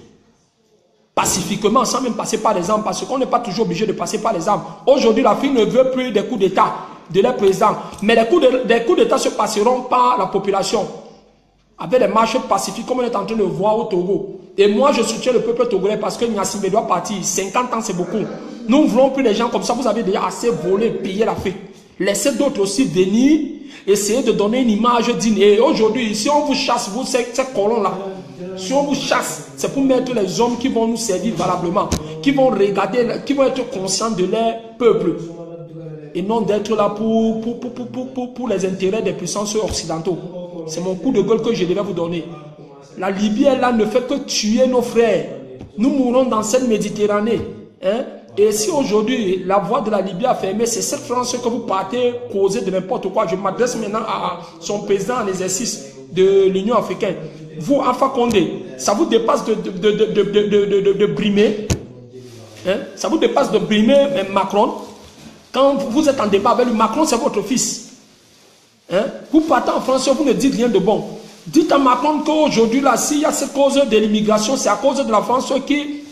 Pacifiquement, sans même passer par les armes, parce qu'on n'est pas toujours obligé de passer par les armes. Aujourd'hui, l'Afrique ne veut plus des coups d'État de leurs présidents. Mais les coups d'État se passeront par la population. Avec des marches pacifiques, comme on est en train de voir au Togo. Et moi, je soutiens le peuple togolais parce que Gnassingbé doit partir. 50 ans, c'est beaucoup. Nous ne voulons plus des gens comme ça. Vous avez déjà assez volé, pillé l'Afrique. Laissez d'autres aussi venir, essayer de donner une image digne. Et aujourd'hui, si on vous chasse, vous, ces colons-là, si on vous chasse, c'est pour mettre les hommes qui vont nous servir valablement, qui vont regarder, qui vont être conscients de leur peuple. Et non d'être là pour les intérêts des puissances occidentaux. C'est mon coup de gueule que je devais vous donner. La Libye, elle là, ne fait que tuer nos frères. Nous mourons dans cette Méditerranée. Hein? Et si aujourd'hui, la voie de la Libye a fermé, c'est cette France que vous partez causer de n'importe quoi. Je m'adresse maintenant à son président en exercice de l'Union africaine. Vous, Alpha Condé, ça vous dépasse de brimer. Hein? Ça vous dépasse de brimer Macron. Quand vous êtes en débat avec lui, Macron, c'est votre fils. Hein? Vous partez en France, vous ne dites rien de bon. Dites à Macron qu'aujourd'hui, là, s'il y a cette cause de l'immigration, c'est à cause de la France qui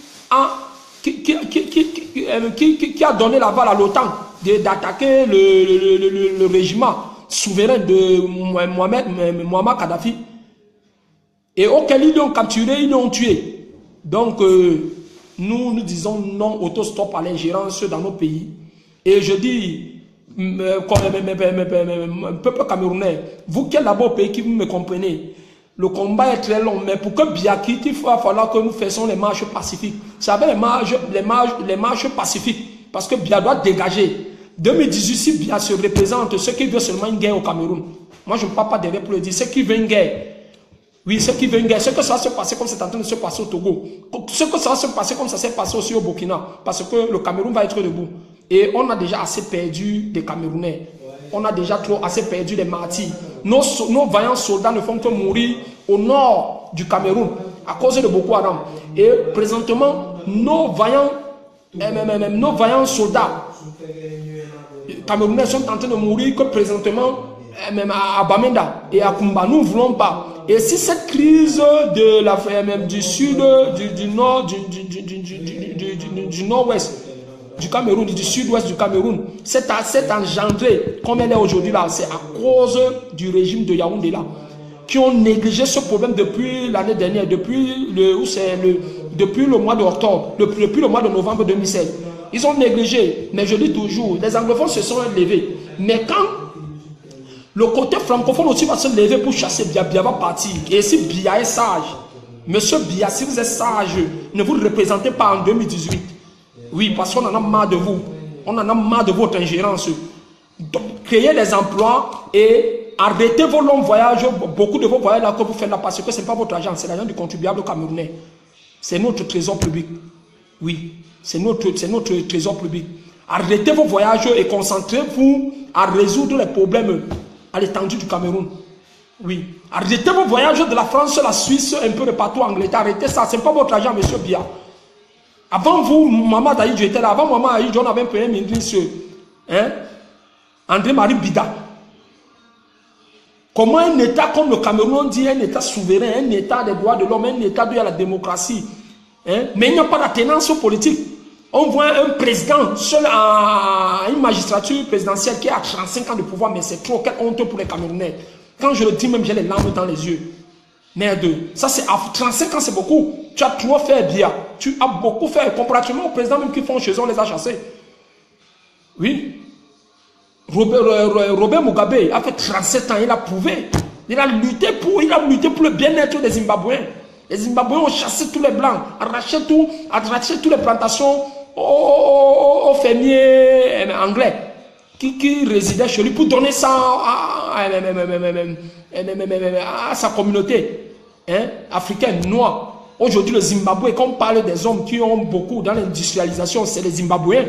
a donné l'aval à l'OTAN d'attaquer le régiment souverain de Muammar Kadhafi. Et auquel ils l'ont capturé, ils l'ont tué. Donc, nous disons non autostop à l'ingérence dans nos pays. Et je dis, peuple camerounais, vous qui êtes là-bas au pays, qui vous me comprenez, le combat est très long, mais pour que Biya quitte, il va falloir que nous fassions les marches pacifiques. Vous savez, les marches pacifiques, parce que Biya doit dégager. 2018, si Biya se représente, ceux qui veulent seulement une guerre au Cameroun, moi je ne parle pas derrière pour le dire, ceux qui veulent une guerre, oui, ceux qui veulent une guerre, ce que ça va se passer comme c'est en train de se passer au Togo, ce que ça va se passer comme ça s'est passé aussi au Burkina, parce que le Cameroun va être debout. Et on a déjà assez perdu des Camerounais. On a déjà assez perdu des martyrs. Nos vaillants soldats ne font que mourir au nord du Cameroun à cause de Boko Haram. Et présentement, nos vaillants soldats camerounais sont en train de mourir que présentement même à Bamenda et à Kumba. Nous ne voulons pas. Et si cette crise du sud, du nord, du nord-ouest, du Cameroun, du sud-ouest du Cameroun, c'est engendré comme elle est aujourd'hui là, c'est à cause du régime de Yaoundé là, qui ont négligé ce problème depuis l'année dernière, depuis le mois d'octobre, depuis le mois de novembre 2016. Ils ont négligé, mais je dis toujours, les anglophones se sont levés. Mais quand le côté francophone aussi va se lever pour chasser Biya, Biya va partir. Et si Biya est sage, monsieur Biya, si vous êtes sage, ne vous représentez pas en 2018. Oui, parce qu'on en a marre de vous. On en a marre de votre ingérence. Donc, créez les emplois et arrêtez vos longs voyages. Beaucoup de vos voyages là que vous faites là, parce que ce n'est pas votre argent, c'est l'argent du contribuable camerounais. C'est notre trésor public. Oui, c'est notre trésor public. Arrêtez vos voyages et concentrez-vous à résoudre les problèmes à l'étendue du Cameroun. Oui. Arrêtez vos voyages de la France, la Suisse, un peu de partout, Angleterre. Arrêtez ça, ce n'est pas votre argent, monsieur Biya. Avant vous, Maman Daïdjo était là. Avant Maman Daïdjo, on avait un premier ministre, hein? André-Marie Bida. Comment un État comme le Cameroun dit un État souverain, un État des droits de l'homme, un État de la démocratie, hein? Mais il n'y a pas d'attenance politique. On voit un président seul à une magistrature présidentielle qui a 35 ans de pouvoir, mais c'est trop, quelle honte pour les Camerounais. Quand je le dis même, j'ai les larmes dans les yeux. Merde, ça c'est à 35 ans, c'est beaucoup. Tu as trop fait bien. Tu as beaucoup fait. Comparativement au président même qui font chez eux, on les a chassés. Oui. Robert Mugabe a fait 37 ans, il a prouvé. Il a lutté pour le bien-être des Zimbabwéens. Les Zimbabwéens ont chassé tous les blancs, arraché toutes les plantations aux fermiers anglais qui résidaient chez lui pour donner ça à sa communauté, hein, africaine, noire. Aujourd'hui, le Zimbabwe, quand on parle des hommes qui ont beaucoup dans l'industrialisation, c'est les Zimbabwéens.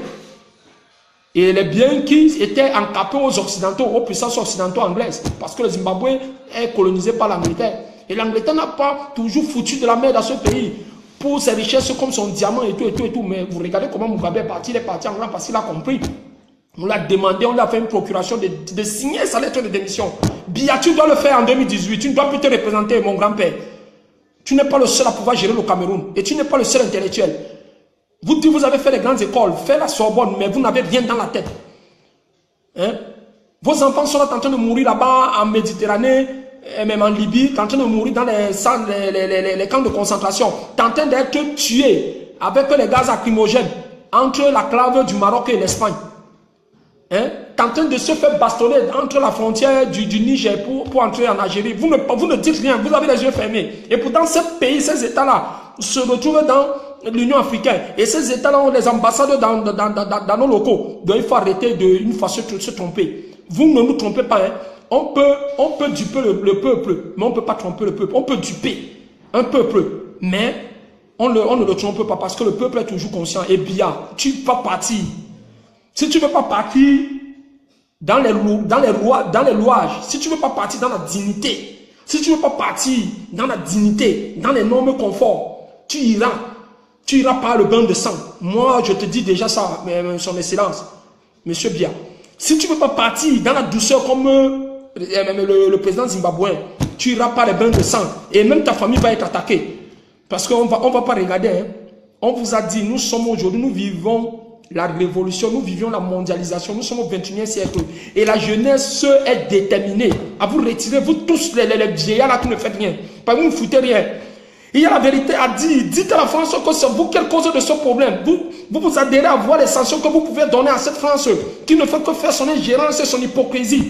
Et les biens qui étaient encapés aux Occidentaux, aux puissances occidentaux anglaises, parce que le Zimbabwe est colonisé par l'Angleterre. Et l'Angleterre n'a pas toujours foutu de la mer dans ce pays pour ses richesses comme son diamant et tout, et tout, et tout. Mais vous regardez comment Mugabe est parti. Il est parti en grand parce qu'il a compris. On l'a demandé, on lui a fait une procuration de signer sa lettre de démission. Biya, tu dois le faire en 2018. Tu ne dois plus te représenter, mon grand-père. Tu n'es pas le seul à pouvoir gérer le Cameroun. Et tu n'es pas le seul intellectuel. Vous dites, vous avez fait les grandes écoles, fait la Sorbonne, mais vous n'avez rien dans la tête. Hein? Vos enfants sont en train de mourir là-bas en Méditerranée, et même en Libye, en train de mourir dans les camps de concentration, en train d'être tués avec les gaz lacrymogènes entre la clave du Maroc et l'Espagne. Hein? En train de se faire bastonner entre la frontière du Niger pour entrer en Algérie. Vous ne dites rien, vous avez les yeux fermés. Et pourtant, ces pays, ces États-là se retrouvent dans l'Union africaine. Et ces États-là ont des ambassadeurs dans nos locaux. Donc il faut arrêter de une fois se tromper. Vous ne nous trompez pas. Hein? On peut duper le peuple, mais on ne peut pas tromper le peuple. On peut duper un peuple, mais on ne le trompe pas parce que le peuple est toujours conscient. Et bien, tu vas partir. Si tu ne veux pas partir dans les louages, si tu ne veux pas partir dans la dignité, si tu ne veux pas partir dans la dignité, dans l'énorme confort, tu iras par le bain de sang. Moi, je te dis déjà ça, son excellence, monsieur Biya. Si tu ne veux pas partir dans la douceur comme le président zimbabwéen, tu iras par les bains de sang et même ta famille va être attaquée. Parce qu'on va pas regarder. Hein. On vous a dit, nous sommes aujourd'hui, nous vivons la révolution, nous vivions la mondialisation, nous sommes au 21e siècle. Et la jeunesse est déterminée à vous retirer, vous tous les vieillards là qui ne faites rien. Pas vous ne foutez rien. Il y a la vérité à dire. Dites à la France que c'est vous qui êtes cause de ce problème. Vous adhérez à voir les sanctions que vous pouvez donner à cette France qui ne fait que faire son ingérence et son hypocrisie.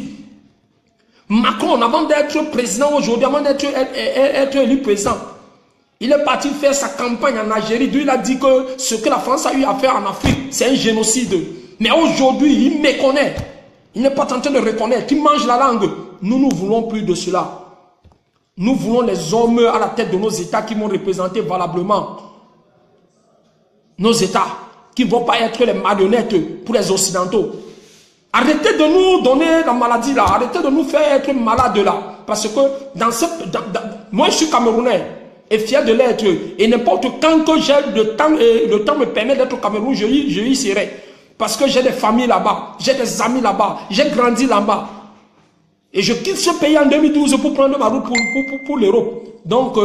Macron, avant d'être président aujourd'hui, avant d'être élu président, il est parti faire sa campagne en Algérie, d'où il a dit que ce que la France a eu à faire en Afrique, c'est un génocide. Mais aujourd'hui, il méconnaît. Il n'est pas tenté de reconnaître. Il mange la langue. Nous ne voulons plus de cela. Nous voulons les hommes à la tête de nos États qui vont représenter valablement nos États, qui ne vont pas être les marionnettes pour les Occidentaux. Arrêtez de nous donner la maladie là. Arrêtez de nous faire être malades là. Parce que moi, je suis Camerounais. Et fier de l'être. Et n'importe quand que j'ai le temps me permet d'être au Cameroun, je y serai. Parce que j'ai des familles là-bas, j'ai des amis là-bas, j'ai grandi là-bas. Et je quitte ce pays en 2012 pour prendre ma route pour l'Europe. Donc,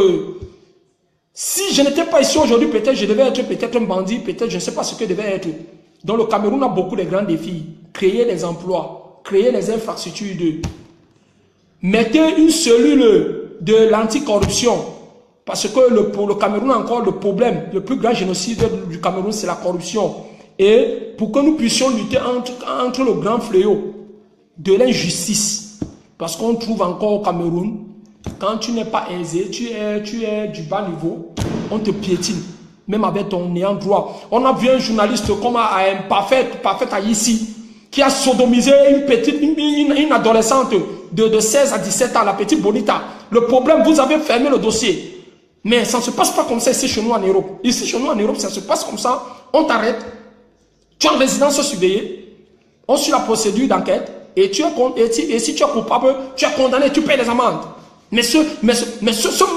si je n'étais pas ici aujourd'hui, peut-être je devais être peut-être un bandit, peut-être je ne sais pas ce que je devais être. Donc le Cameroun a beaucoup de grands défis. Créer des emplois, créer les infrastructures. Mettez une cellule de l'anticorruption. Parce que pour le Cameroun, encore, le problème, le plus grand génocide du Cameroun, c'est la corruption. Et pour que nous puissions lutter entre le grand fléau de l'injustice, parce qu'on trouve encore au Cameroun, quand tu n'es pas aisé, tu es du bas niveau, on te piétine, même avec ton néant droit. On a vu un journaliste comme un parfait ici, qui a sodomisé une adolescente de 16 à 17 ans, la petite Bonita. Le problème, vous avez fermé le dossier. Mais ça ne se passe pas comme ça ici chez nous en Europe. Ici chez nous en Europe, ça se passe comme ça. On t'arrête. Tu es en résidence surveillée. On suit la procédure d'enquête. Et si tu es coupable, tu es condamné, tu payes les amendes. Mais ce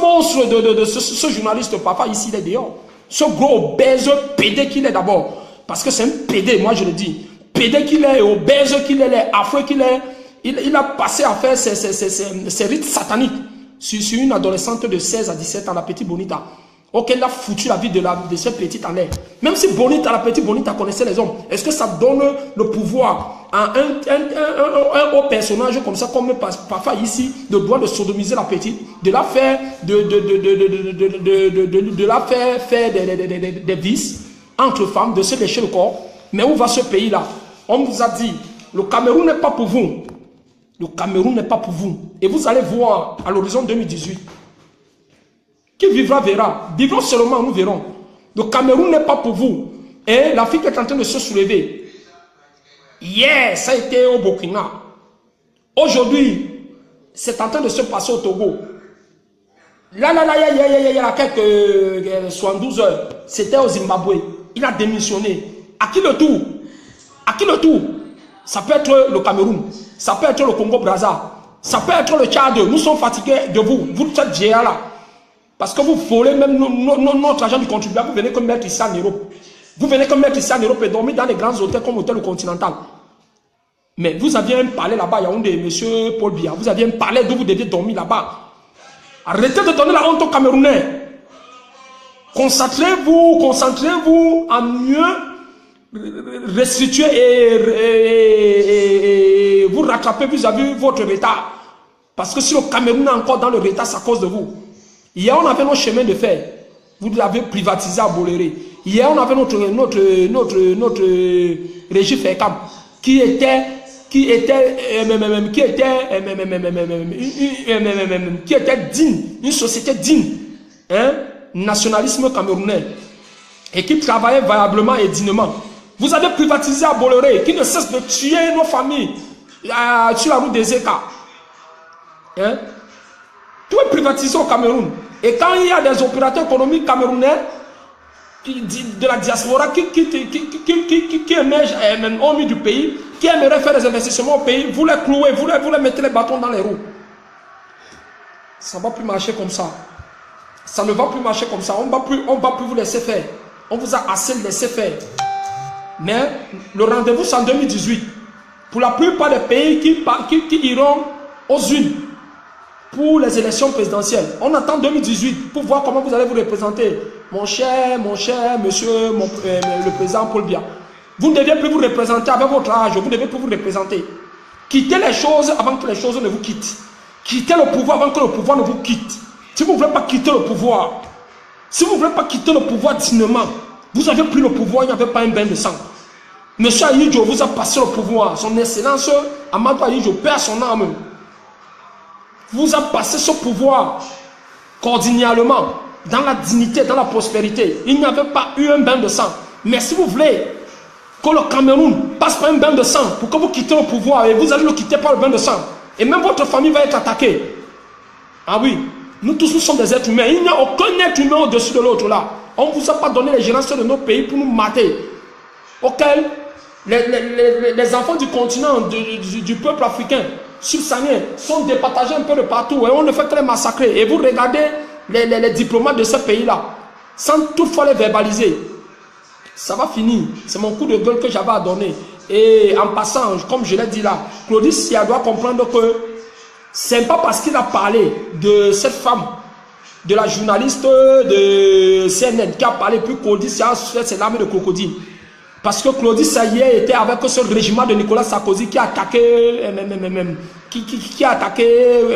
monstre ce journaliste, papa, ici, il est dehors. Ce gros obèse pédé qu'il est d'abord. Parce que c'est un pédé, moi je le dis. Pédé qu'il est, obèse qu'il est, affreux qu'il est. Il a passé à faire ses rites sataniques. Sur une adolescente de 16 à 17 ans, la petite Bonita. Ok, elle a foutu la vie de cette petite en l'air. Même si Bonita, la petite Bonita connaissait les hommes, est-ce que ça donne le pouvoir à un haut personnage comme ça, comme parfois ici, de droit de sodomiser la petite, de la faire, de la faire des vices entre femmes, de se lécher le corps. Mais où va ce pays-là? On vous a dit, le Cameroun n'est pas pour vous. Le Cameroun n'est pas pour vous. Et vous allez voir à l'horizon 2018. Qui vivra verra. Vivons seulement, nous verrons. Le Cameroun n'est pas pour vous. Et l'Afrique est en train de se soulever. Hier, ça a été au Burkina. Aujourd'hui, c'est en train de se passer au Togo. Là, il y a quelques 72 heures. C'était au Zimbabwe. Il a démissionné. À qui le tour? À qui le tour? Ça peut être le Cameroun. Ça peut être le Congo-Brazza. Ça peut être le Tchad. Nous sommes fatigués de vous. Vous êtes géants là. Parce que vous volez même notre argent du contribuable. Vous venez comme mettre ici en Europe. Vous venez comme mettre ici en Europe et dormir dans les grands hôtels comme Hôtel Continental. Mais vous aviez un palais là-bas. Il y a un de M. Paul Biya. Vous aviez un palais d'où vous deviez dormir là-bas. Arrêtez de donner la honte aux Camerounais. Concentrez-vous à mieux restituer et vous rattraper vis-à-vis votre retard. Parce que si le Cameroun est encore dans le retard, c'est à cause de vous. Hier, on avait nos chemins de fer. Vous l'avez privatisé à Bolloré. Hier, on avait notre régie FECAM qui était digne, une société digne, hein, nationalisme camerounais, et qui travaillait variablement et dignement. Vous avez privatisé à Bolloré, qui ne cesse de tuer nos familles sur la route des Écarts. Hein? Tout est privatisé au Cameroun. Et quand il y a des opérateurs économiques camerounais de la diaspora qui émergent au milieu du pays, qui aimeraient faire des investissements au pays, vous les clouez, vous les mettez les bâtons dans les roues. Ça ne va plus marcher comme ça. Ça ne va plus marcher comme ça. On ne va plus vous laisser faire. On vous a assez laissé faire. Mais le rendez-vous, c'est en 2018. Pour la plupart des pays qui iront aux urnes pour les élections présidentielles. On attend 2018 pour voir comment vous allez vous représenter. Mon cher monsieur, le président Paul Biya. Vous ne deviez plus vous représenter avec votre âge. Vous ne devez plus vous représenter. Quittez les choses avant que les choses ne vous quittent. Quittez le pouvoir avant que le pouvoir ne vous quitte. Si vous ne voulez pas quitter le pouvoir, dignement, vous avez pris le pouvoir, il n'y avait pas un bain de sang. Monsieur Ahidjo vous a passé le pouvoir. Son excellence Amadou Ahidjo perd son âme. Vous a passé ce pouvoir cordialement, dans la dignité, dans la prospérité. Il n'y avait pas eu un bain de sang. Mais si vous voulez que le Cameroun passe par un bain de sang pour que vous quittez le pouvoir, et vous allez le quitter par le bain de sang, et même votre famille va être attaquée. Ah oui, nous tous nous sommes des êtres humains. Il n'y a aucun être humain au-dessus de l'autre là. On ne vous a pas donné les générations de nos pays pour nous mater. Auquel les enfants du continent, du peuple africain subsaharien sont départagés un peu de partout et on ne fait que les massacrer. Et vous regardez les diplomates de ce pays-là, sans toutefois les verbaliser. Ça va finir. C'est mon coup de gueule que j'avais à donner. Et en passant, comme je l'ai dit là, Claudie Sia doit comprendre que c'est pas parce qu'il a parlé de cette femme, de la journaliste de CNN qui a parlé, puis Claudie Sia a fait ses larmes de crocodile. Parce que Claudie Sia était avec ce régiment de Nicolas Sarkozy qui a attaqué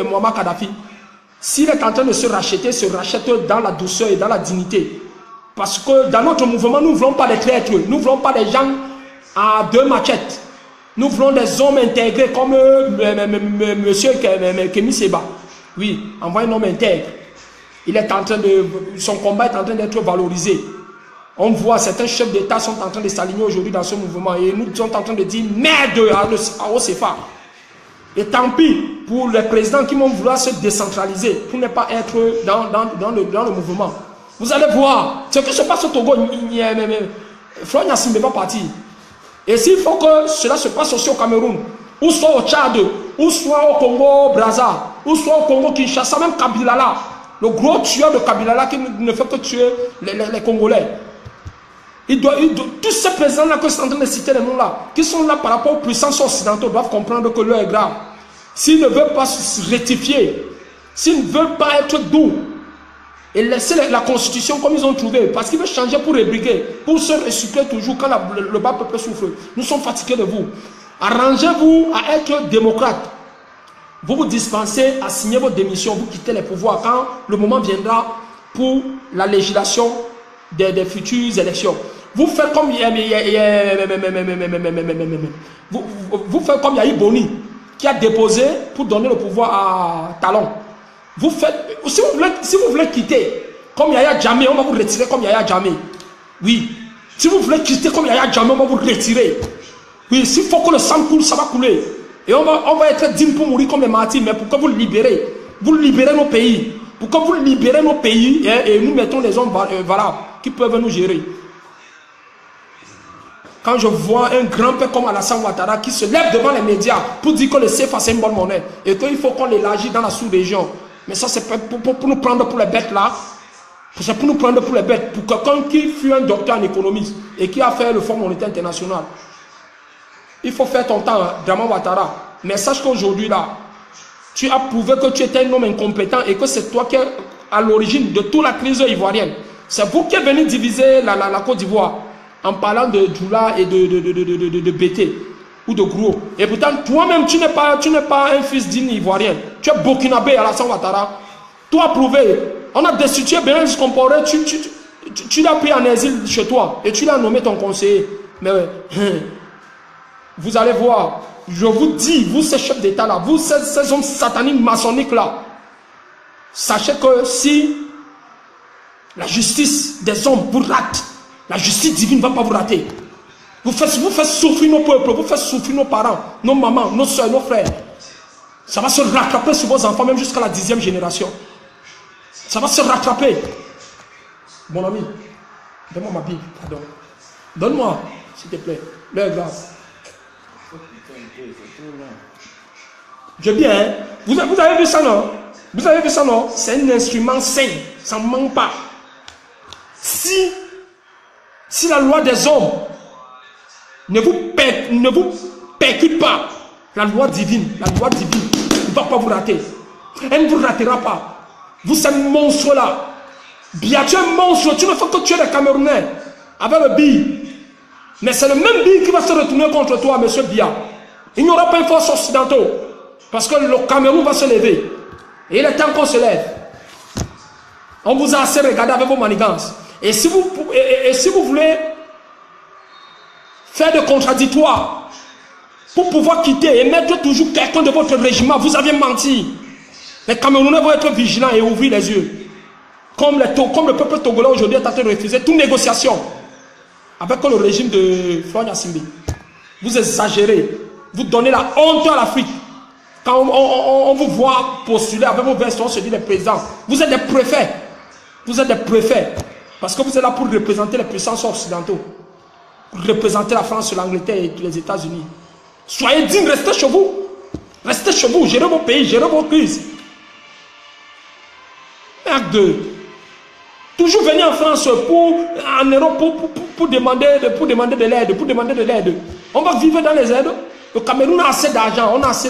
Muammar Kadhafi. S'il est en train de se rachète dans la douceur et dans la dignité. Parce que dans notre mouvement, nous ne voulons pas des traîtres, nous ne voulons pas des gens à deux machettes. Nous voulons des hommes intégrés comme monsieur Kémy Séba. Oui, envoie un homme intègre. Son combat est en train d'être valorisé. On voit certains chefs d'État sont en train de s'aligner aujourd'hui dans ce mouvement et nous sommes en train de dire merde à OCFA. Et tant pis pour les présidents qui vont vouloir se décentraliser pour ne pas être dans le mouvement. Vous allez voir ce que se passe au Togo. Florent Yacine ne va pas partir. Et s'il faut que cela se passe aussi au Cameroun, ou soit au Tchad, ou soit au Congo Brazza, ou soit au Congo Kinshasa, même Kabila là, le gros tueur de Kabila là qui ne fait que tuer les Congolais. Tous ces présidents-là que je suis en train de citer les noms-là, qui sont là par rapport aux puissances occidentaux, doivent comprendre que l'heure est grave. S'ils ne veulent pas se rectifier, s'ils ne veulent pas être doux, et laisser la constitution comme ils ont trouvé, parce qu'ils veulent changer pour rébriquer, pour se recycler toujours quand le bas peuple souffre. Nous sommes fatigués de vous. Arrangez-vous à être démocrate. Vous vous dispensez à signer vos démissions, vous quittez les pouvoirs quand le moment viendra pour la législation des futures élections. Vous faites comme vous faites comme Yahi Boni qui a déposé pour donner le pouvoir à Talon. Vous faites, si vous voulez quitter comme Yaya Jammeh, on va vous retirer comme Yaya Jammeh. Oui. Si vous voulez quitter comme Yaya Jammeh, on va vous retirer. Oui, s'il faut que le sang coule, ça va couler. Et on va être digne pour mourir comme les martyrs, mais pour que vous libérez nos pays. Pour que vous libérez nos pays et nous mettons les hommes valables qui peuvent nous gérer. quand je vois un grand-père comme Alassane Ouattara qui se lève devant les médias pour dire que le CFA c'est une bonne monnaie et qu'il faut qu'on l'élargisse dans la sous-région. Mais ça, c'est pour nous prendre pour les bêtes là. C'est pour nous prendre pour les bêtes. Pour quelqu'un qui fut un docteur en économie et qui a fait le Fonds monétaire international. Il faut faire ton temps, Draman Ouattara. Mais sache qu'aujourd'hui là, tu as prouvé que tu étais un homme incompétent et que c'est toi qui es à l'origine de toute la crise ivoirienne. C'est vous qui êtes venu diviser la Côte d'Ivoire en parlant de Djoula et de Bété ou de Gros. Et pourtant, toi-même, tu n'es pas un fils digne ivoirien. Tu es burkinabé, Alassane Ouattara. Toi, prouvé. On a destitué Bénédicte Compaoré, tu l'as pris en exil chez toi et tu l'as nommé ton conseiller. Mais vous allez voir, je vous dis, vous ces chefs d'État là, vous ces hommes sataniques maçonniques là, sachez que si la justice des hommes vous rate, la justice divine ne va pas vous rater. Vous faites souffrir nos peuples, vous faites souffrir nos parents, nos mamans, nos soeurs, nos frères. Ça va se rattraper sur vos enfants, même jusqu'à la 10e génération. Ça va se rattraper. Mon ami, donne-moi ma Bible, pardon. Donne-moi, s'il te plaît. L'heure est grave. Je dis, hein, vous avez vu ça, non? Vous avez vu ça, non? C'est un instrument sain, ça ne manque pas. Si la loi des hommes ne vous percute pas, la loi divine ne va pas vous rater. Elle ne vous ratera pas. Vous, ces monstres-là, Bia, tu es un monstre, tu ne fais que tuer les Camerounais avec le bille. Mais c'est le même bille qui va se retourner contre toi, monsieur Bia. Il n'y aura pas une force occidentale. Parce que le Cameroun va se lever. Et il est temps qu'on se lève. On vous a assez regardé avec vos manigances. Et si vous voulez faire de contradictoire pour pouvoir quitter et mettre toujours quelqu'un de votre régiment, vous avez menti. Les Camerounais vont être vigilants et ouvrir les yeux. Comme le peuple togolais aujourd'hui est en train de refuser toute négociation avec le régime de Florent Yassimbi. Vous exagérez. Vous donnez la honte à l'Afrique. Quand on vous voit postuler avec vos vestes, on se dit les présidents. Vous êtes des préfets. Vous êtes des préfets. Parce que vous êtes là pour représenter les puissances occidentaux. Pour représenter la France, l'Angleterre et les États-Unis. Soyez dignes, restez chez vous. Restez chez vous, gérez vos pays, gérez vos crises. Acte 2. Toujours venir en France, en Europe, pour demander de l'aide, On va vivre dans les aides. Le Cameroun a assez d'argent, on a assez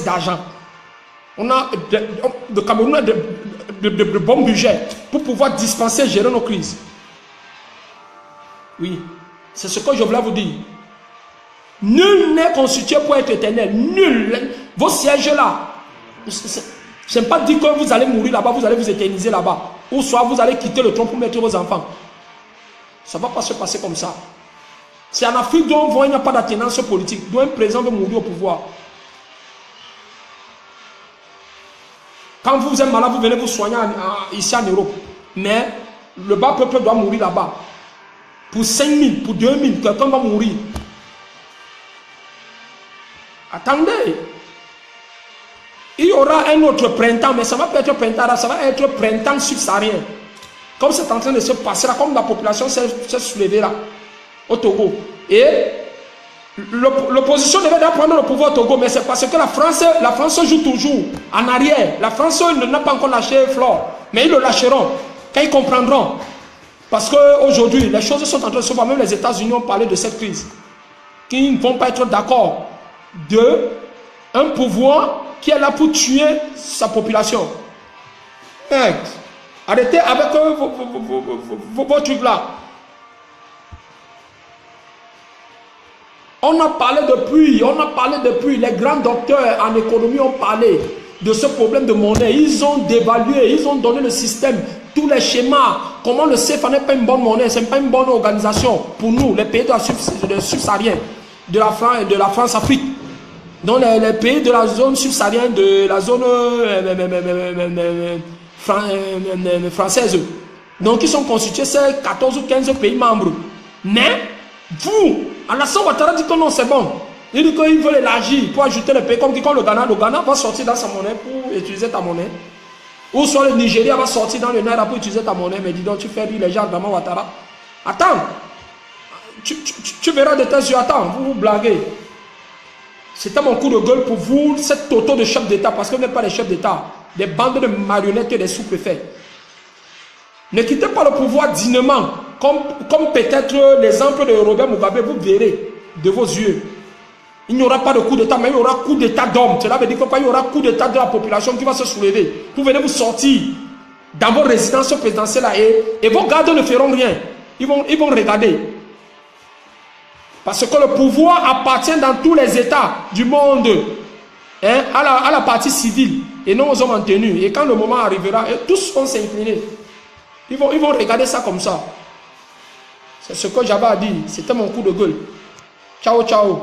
d'argent. Le Cameroun a de bons budgets pour pouvoir dispenser et gérer nos crises. Oui, c'est ce que je voulais vous dire. Nul n'est constitué pour être éternel. Nul. Vos sièges là. Je n'aime pas dire que vous allez mourir là-bas, vous allez vous éterniser là-bas. Ou soit vous allez quitter le trône pour mettre vos enfants. Ça ne va pas se passer comme ça. C'est en Afrique dont on voit qu'il n'y a pas d'attenance politique, dont un président veut mourir au pouvoir. Quand vous êtes malade, vous venez vous soigner ici en Europe. Mais le bas peuple doit mourir là-bas. Pour 5 000, pour 2 000, quelqu'un va mourir. Attendez. Il y aura un autre printemps, mais ça va pas être printemps, ça va être printemps subsaharien. Comme c'est en train de se passer là, comme la population s'est soulevée là, au Togo. Et l'opposition devait prendre le pouvoir au Togo, mais c'est parce que la France joue toujours en arrière. La France n'a pas encore lâché Flore, mais ils le lâcheront quand ils comprendront. Parce qu'aujourd'hui, les choses sont en train de se voir. Même les États-Unis ont parlé de cette crise. Qui ne vont pas être d'accord d'un pouvoir qui est là pour tuer sa population. Arrêtez avec vos trucs là. On a parlé depuis, les grands docteurs en économie ont parlé de ce problème de monnaie. Ils ont dévalué, ils ont donné le système, tous les schémas. Comment le CFA n'est pas une bonne monnaie, ce n'est pas une bonne organisation pour nous, les pays de subsahariens, de la France-Afrique. Donc les pays de la zone subsaharienne, de la zone française. Donc ils sont constitués ces 14 ou 15 pays membres. Mais vous, Alassane Ouattara dit que non, c'est bon. Il dit qu'il veut élargir pour ajouter les pays comme le Ghana. Le Ghana va sortir dans sa monnaie pour utiliser ta monnaie. Ou soit le Nigeria va sortir dans le Naira pour utiliser ta monnaie. Mais dis donc, tu fais rire les gens d'Alassane Ouattara. Attends, tu verras de tes yeux. Attends, vous blaguez. C'était mon coup de gueule pour vous, cette toto de chef d'État, parce que vous n'êtes pas les chefs d'État, des bandes de marionnettes et des sous-préfets. Ne quittez pas le pouvoir dignement, comme peut-être l'exemple de Robert Mugabe, vous verrez de vos yeux. Il n'y aura pas de coup d'État, mais il y aura coup d'État d'homme. Cela veut dire qu'il y aura coup d'État de la population qui va se soulever. Vous venez vous sortir dans vos résidences présidentielles et vos gardes ne feront rien. Ils vont regarder. Parce que le pouvoir appartient dans tous les États du monde, hein, à la partie civile et non aux hommes en tenue. Et quand le moment arrivera, tous vont s'incliner. Ils vont regarder ça comme ça. C'est ce que j'avais à dire. C'était mon coup de gueule. Ciao, ciao.